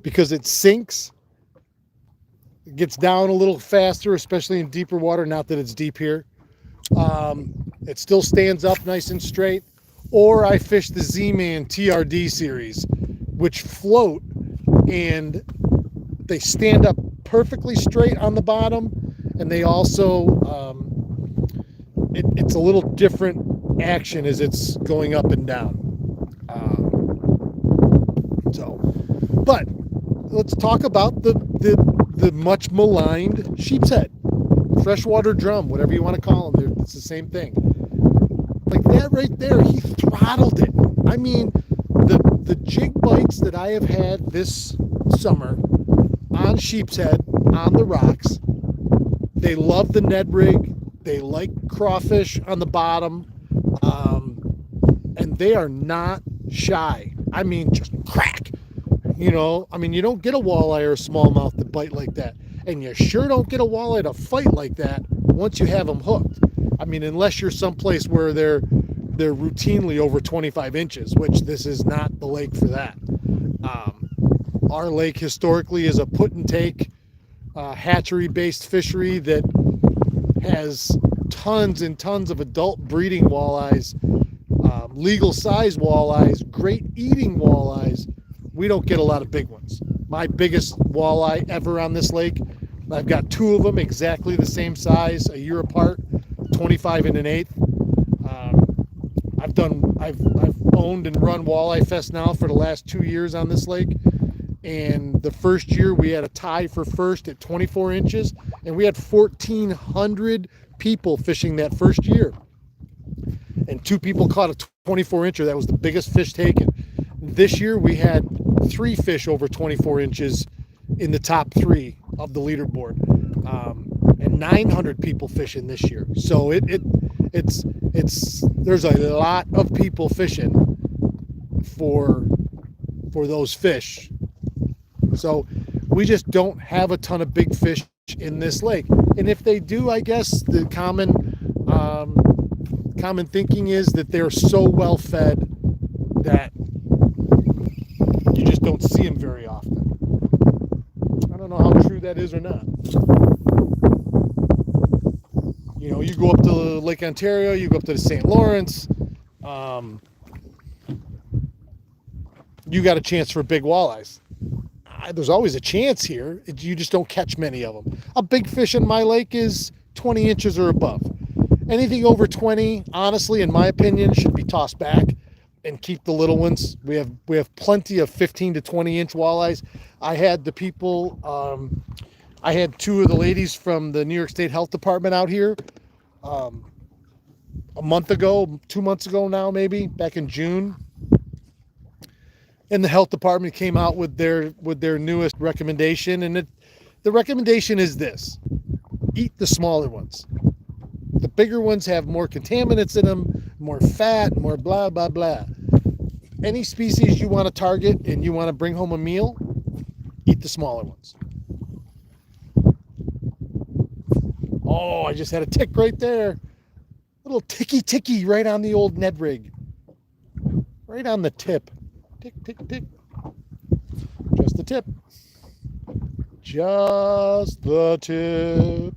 Because it sinks. It gets down a little faster, especially in deeper water. Not that it's deep here. It still stands up nice and straight. Or I fish the Z-Man TRD series, which float and they stand up perfectly straight on the bottom. And they also, it's a little different action as it's going up and down. But let's talk about the much maligned sheep's head, freshwater drum, whatever you want to call them. It's the same thing. Like that right there, he throttled it. I mean, the jig bites that I have had this summer on sheep's head, on the rocks, they love the Ned rig. They like crawfish on the bottom, and they are not shy. I mean, just crack. You know, I mean, you don't get a walleye or a smallmouth to bite like that. And you sure don't get a walleye to fight like that once you have them hooked. I mean, unless you're someplace where they're they're routinely over 25 inches, which this is not the lake for that. Our lake historically is a put and take hatchery based fishery that has tons and tons of adult breeding walleyes, legal size walleyes, great eating walleyes. We don't get a lot of big ones. My biggest walleye ever on this lake, I've got two of them exactly the same size, a year apart, 25 and an eighth. I've owned and run Walleye Fest now for the last 2 years on this lake. And the first year we had a tie for first at 24 inches, and we had 1,400 people fishing that first year. And 2 people caught a 24 incher. That was the biggest fish taken. This year we had 3 fish over 24 inches in the top 3 of the leaderboard, and 900 people fishing this year. So it's there's a lot of people fishing for those fish. So we just don't have a ton of big fish in this lake. And if they do, I guess the common thinking is that they're so well fed that you just don't see them very often. I don't know how true that is or not. You know, you go up to Lake Ontario, you go up to the St. Lawrence, you got a chance for big walleyes. There's always a chance here. You just don't catch many of them. A big fish in my lake is 20 inches or above. Anything over 20, honestly, in my opinion, should be tossed back and keep the little ones. We have plenty of 15 to 20 inch walleyes. I had the people, I had 2 of the ladies from the New York State Health Department out here a month ago, 2 months ago now, maybe back in June. And the health department came out with their newest recommendation, and the recommendation is this: eat the smaller ones. The bigger ones have more contaminants in them, more fat, more blah blah blah. Any species you want to target and you want to bring home a meal, eat the smaller ones. Oh, I just had a tick right there. Little ticky right on the old Ned rig. Right on the tip. Tick, tick, tick. Just the tip. Just the tip.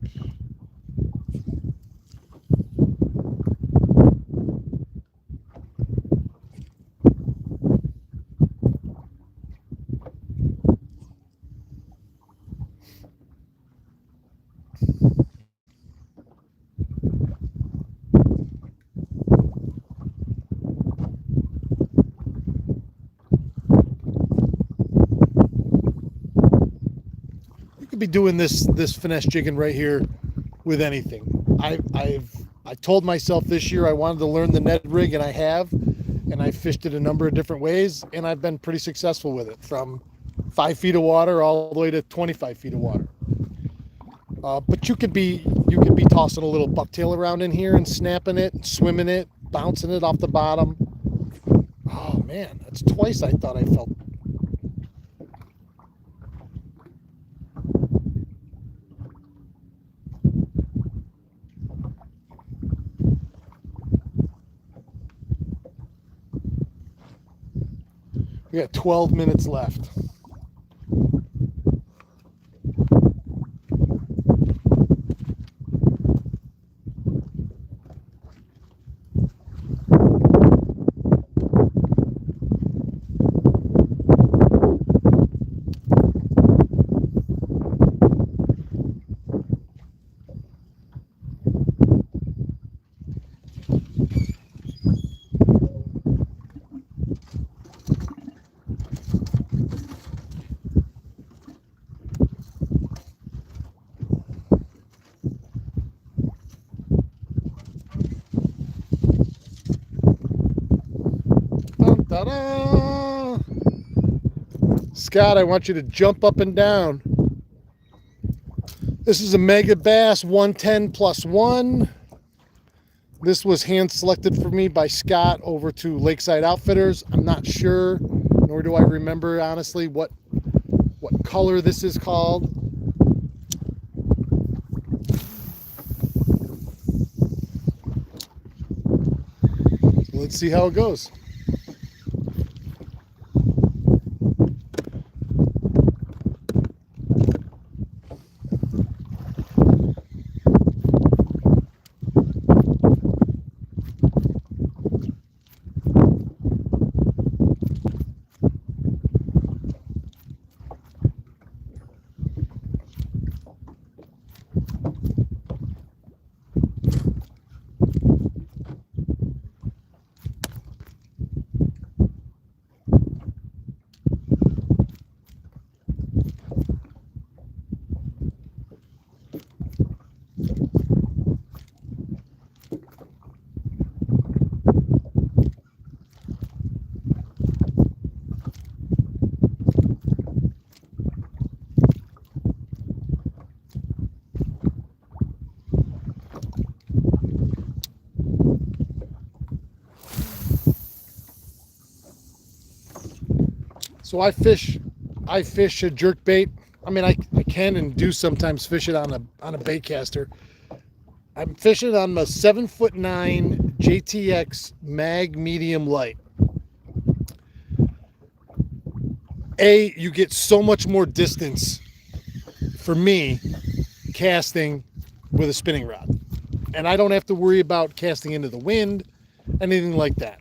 Be doing this finesse jigging right here with anything. I told myself this year I wanted to learn the Ned rig, and I have, and I fished it a number of different ways, and I've been pretty successful with it, from 5 feet of water all the way to 25 feet of water. But you could be tossing a little bucktail around in here and snapping it, and swimming it, bouncing it off the bottom. Oh man, that's twice I thought I felt. We got 12 minutes left. Ta-da! Scott, I want you to jump up and down. This is a Mega Bass 110 plus 1. This was hand selected for me by Scott over to Lakeside Outfitters. I'm not sure, nor do I remember honestly what color this is called. let's see how it goes. So I fish a jerk bait. I mean, I can and do sometimes fish it on a bait caster. I'm fishing on my 7'9" JTX mag medium light. You get so much more distance for me casting with a spinning rod, and I don't have to worry about casting into the wind, anything like that.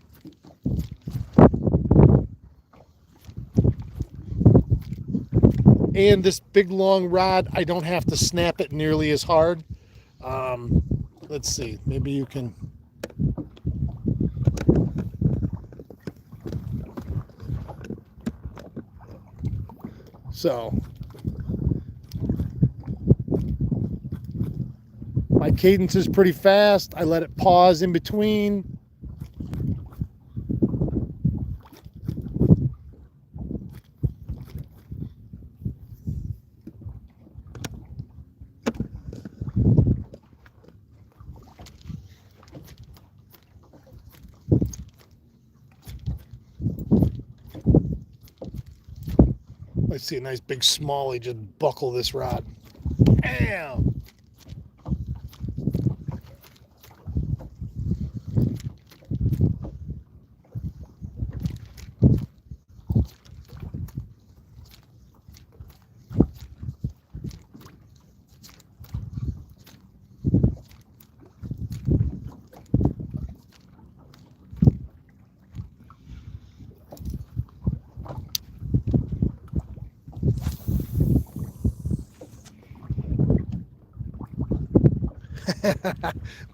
And this big long rod, I don't have to snap it nearly as hard. Let's see, maybe you can. So my cadence is pretty fast. I let it pause in between. I see a nice big smallie just buckle this rod. Bam!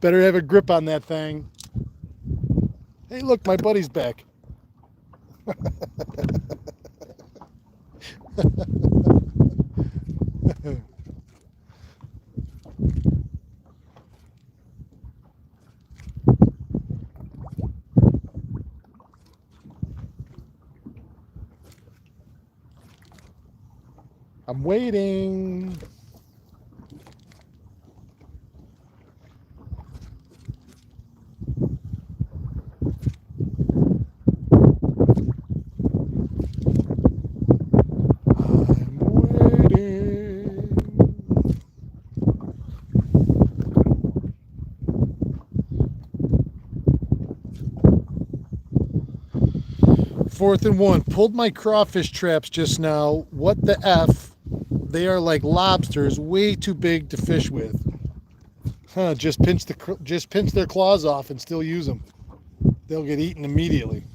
Better have a grip on that thing. Hey, look, my buddy's back. I'm waiting. Fourth and one. Pulled my crawfish traps just now. What the F? They are like lobsters, way too big to fish with. Huh, just pinch their claws off and still use them. They'll get eaten immediately.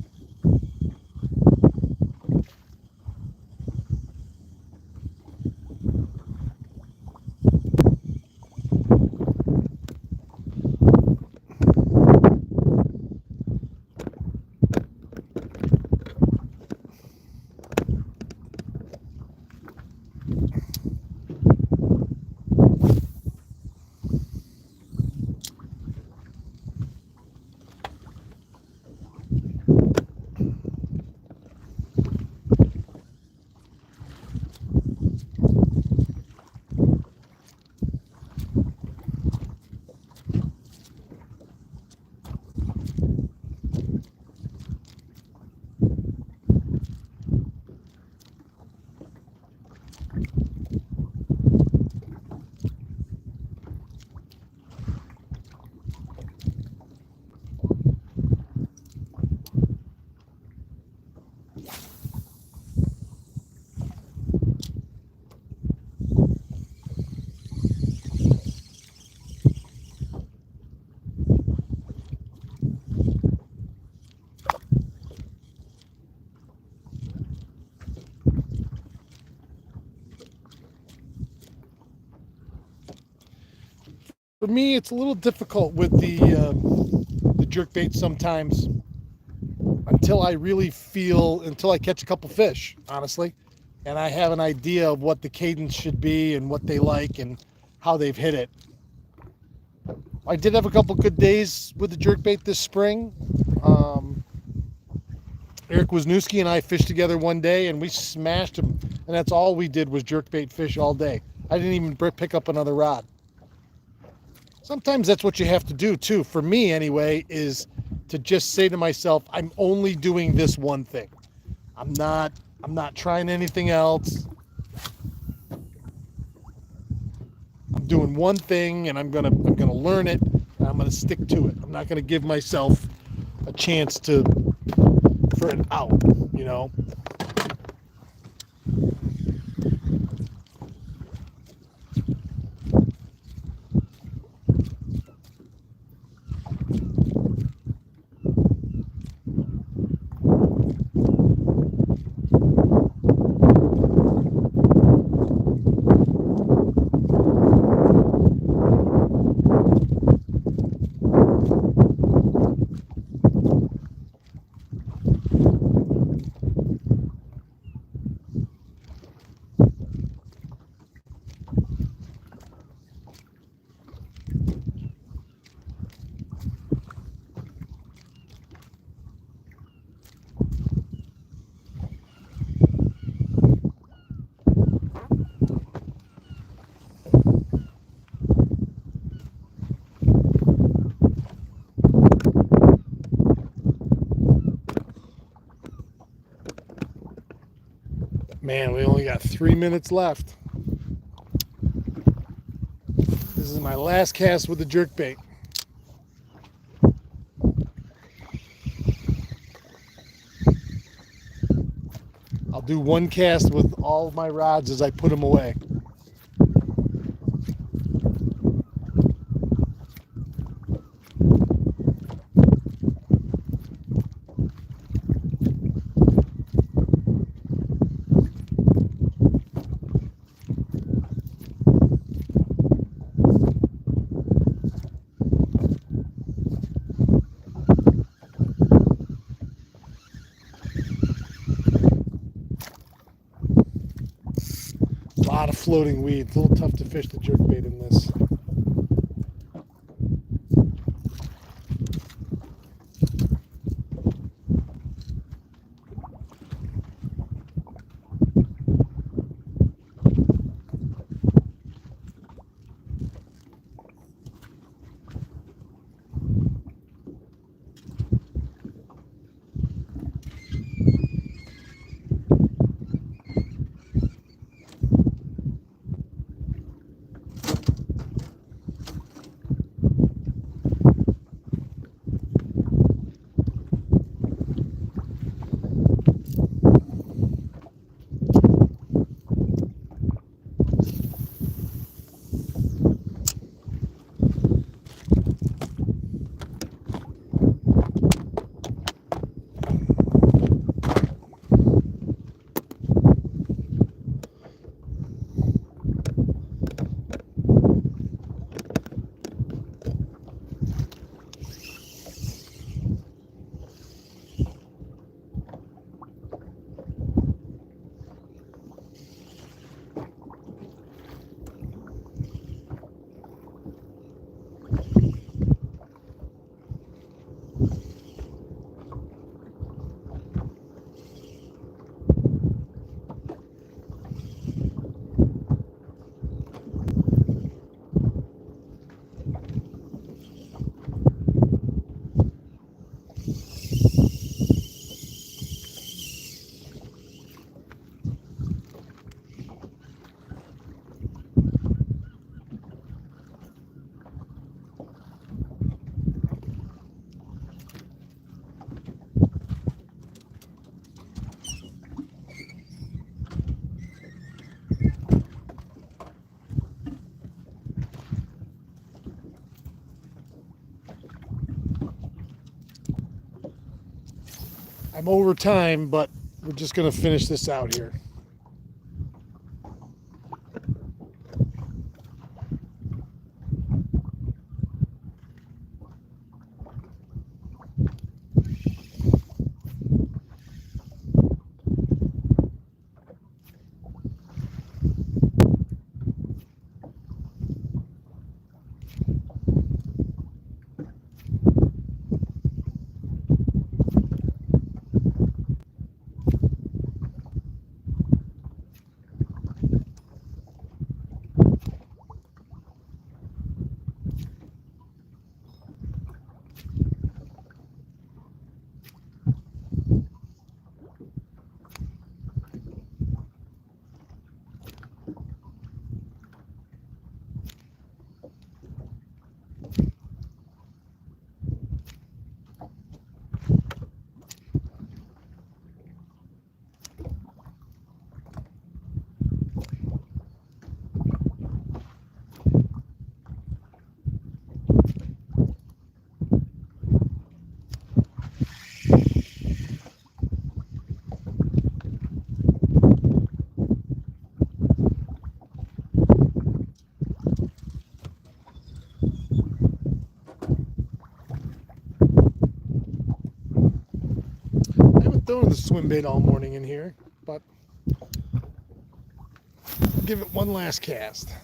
For me, it's a little difficult with the jerkbait sometimes until I catch a couple fish, honestly, and I have an idea of what the cadence should be and what they like and how they've hit it. I did have a couple good days with the jerkbait this spring. Eric Wisniewski and I fished together one day and we smashed him, and that's all we did was jerkbait fish all day. I didn't even pick up another rod. Sometimes that's what you have to do too, for me anyway, is to just say to myself, I'm only doing this one thing. I'm not trying anything else. I'm doing one thing and I'm gonna learn it and I'm gonna stick to it. I'm not gonna give myself a chance for an out, you know. Man, we only got 3 minutes left. This is my last cast with the jerkbait. I'll do one cast with all of my rods as I put them away. A lot of floating weeds. A little tough to fish the jerkbait in this. I'm over time, but we're just going to finish this out here. throwing the swim bait all morning in here, but give it one last cast.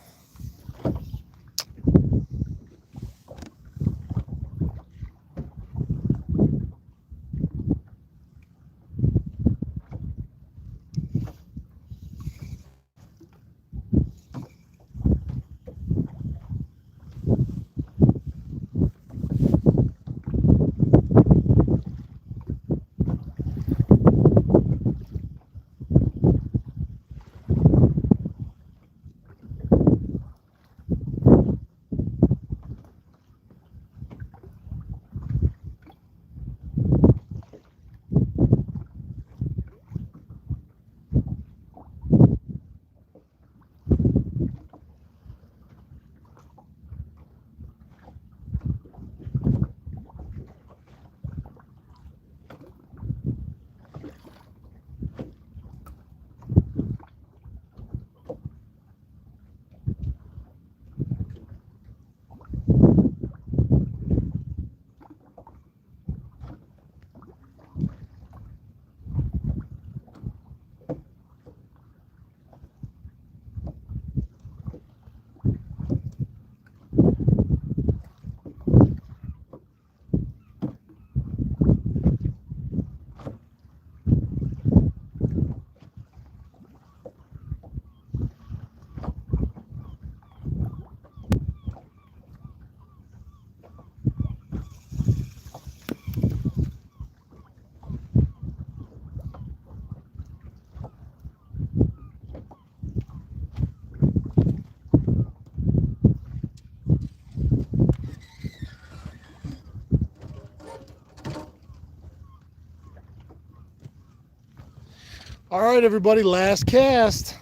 All right, everybody, last cast.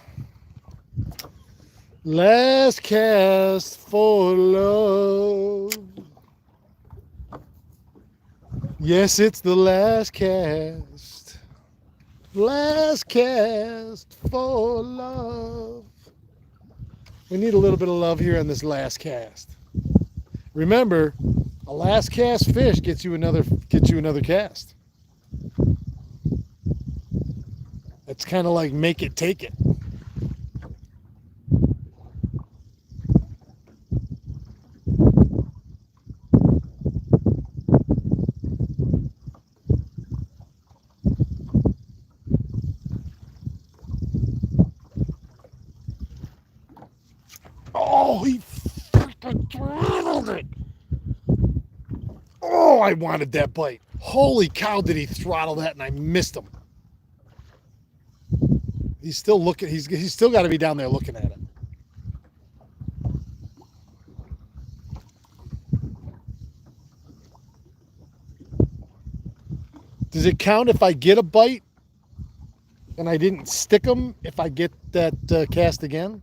Last cast for love. Yes, it's the last cast. Last cast for love. We need a little bit of love here on this last cast. Remember, a last cast fish gets you another cast. It's kind of like make it, take it. Oh, he freaking throttled it. Oh, I wanted that bite. Holy cow, did he throttle that and I missed him. He's still looking. He's still got to be down there looking at it. Does it count if I get a bite and I didn't stick him if I get that cast again?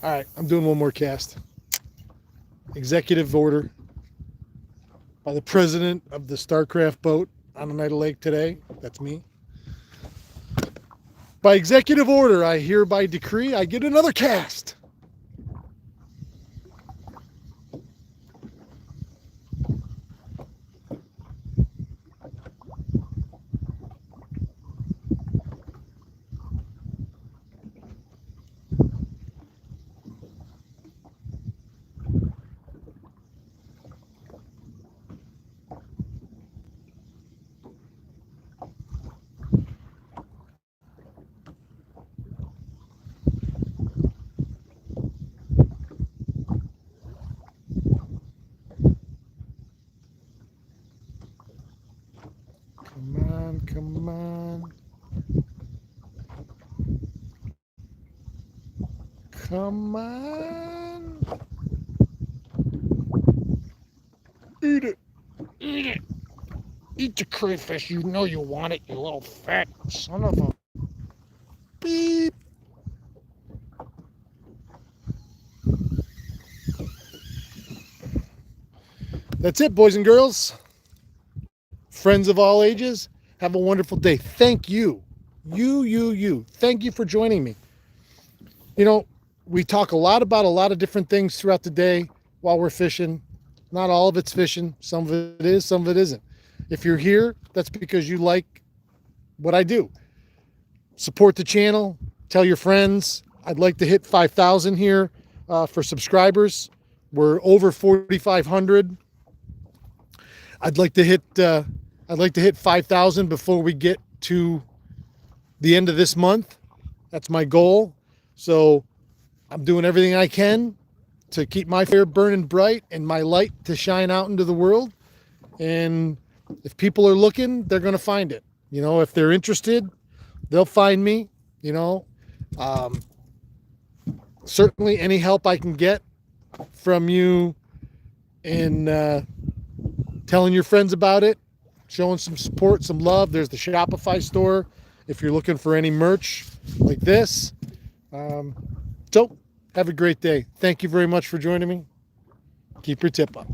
All right, I'm doing one more cast. Executive order by the president of the Starcraft boat on Oneida Lake today. That's me. By executive order, I hereby decree I get another cast. Come on, come on. Come on. Eat it. Eat it. Eat the crayfish. You know you want it, you little fat son of a beep. That's it, boys and girls. friends of all ages, have a wonderful day. Thank you. You. Thank you for joining me. You know, we talk a lot about a lot of different things throughout the day while we're fishing. Not all of it's fishing. Some of it is, some of it isn't. If you're here, that's because you like what I do. Support the channel. Tell your friends. I'd like to hit 5,000 here for subscribers. We're over 4,500. I'd like to hit 5,000 before we get to the end of this month. That's my goal. So I'm doing everything I can to keep my fire burning bright and my light to shine out into the world. And if people are looking, they're going to find it. You know, if they're interested, they'll find me. You know, certainly any help I can get from you in telling your friends about it, showing some support, some love. There's the Shopify store if you're looking for any merch like this. So have a great day. Thank you very much for joining me. Keep your tip up.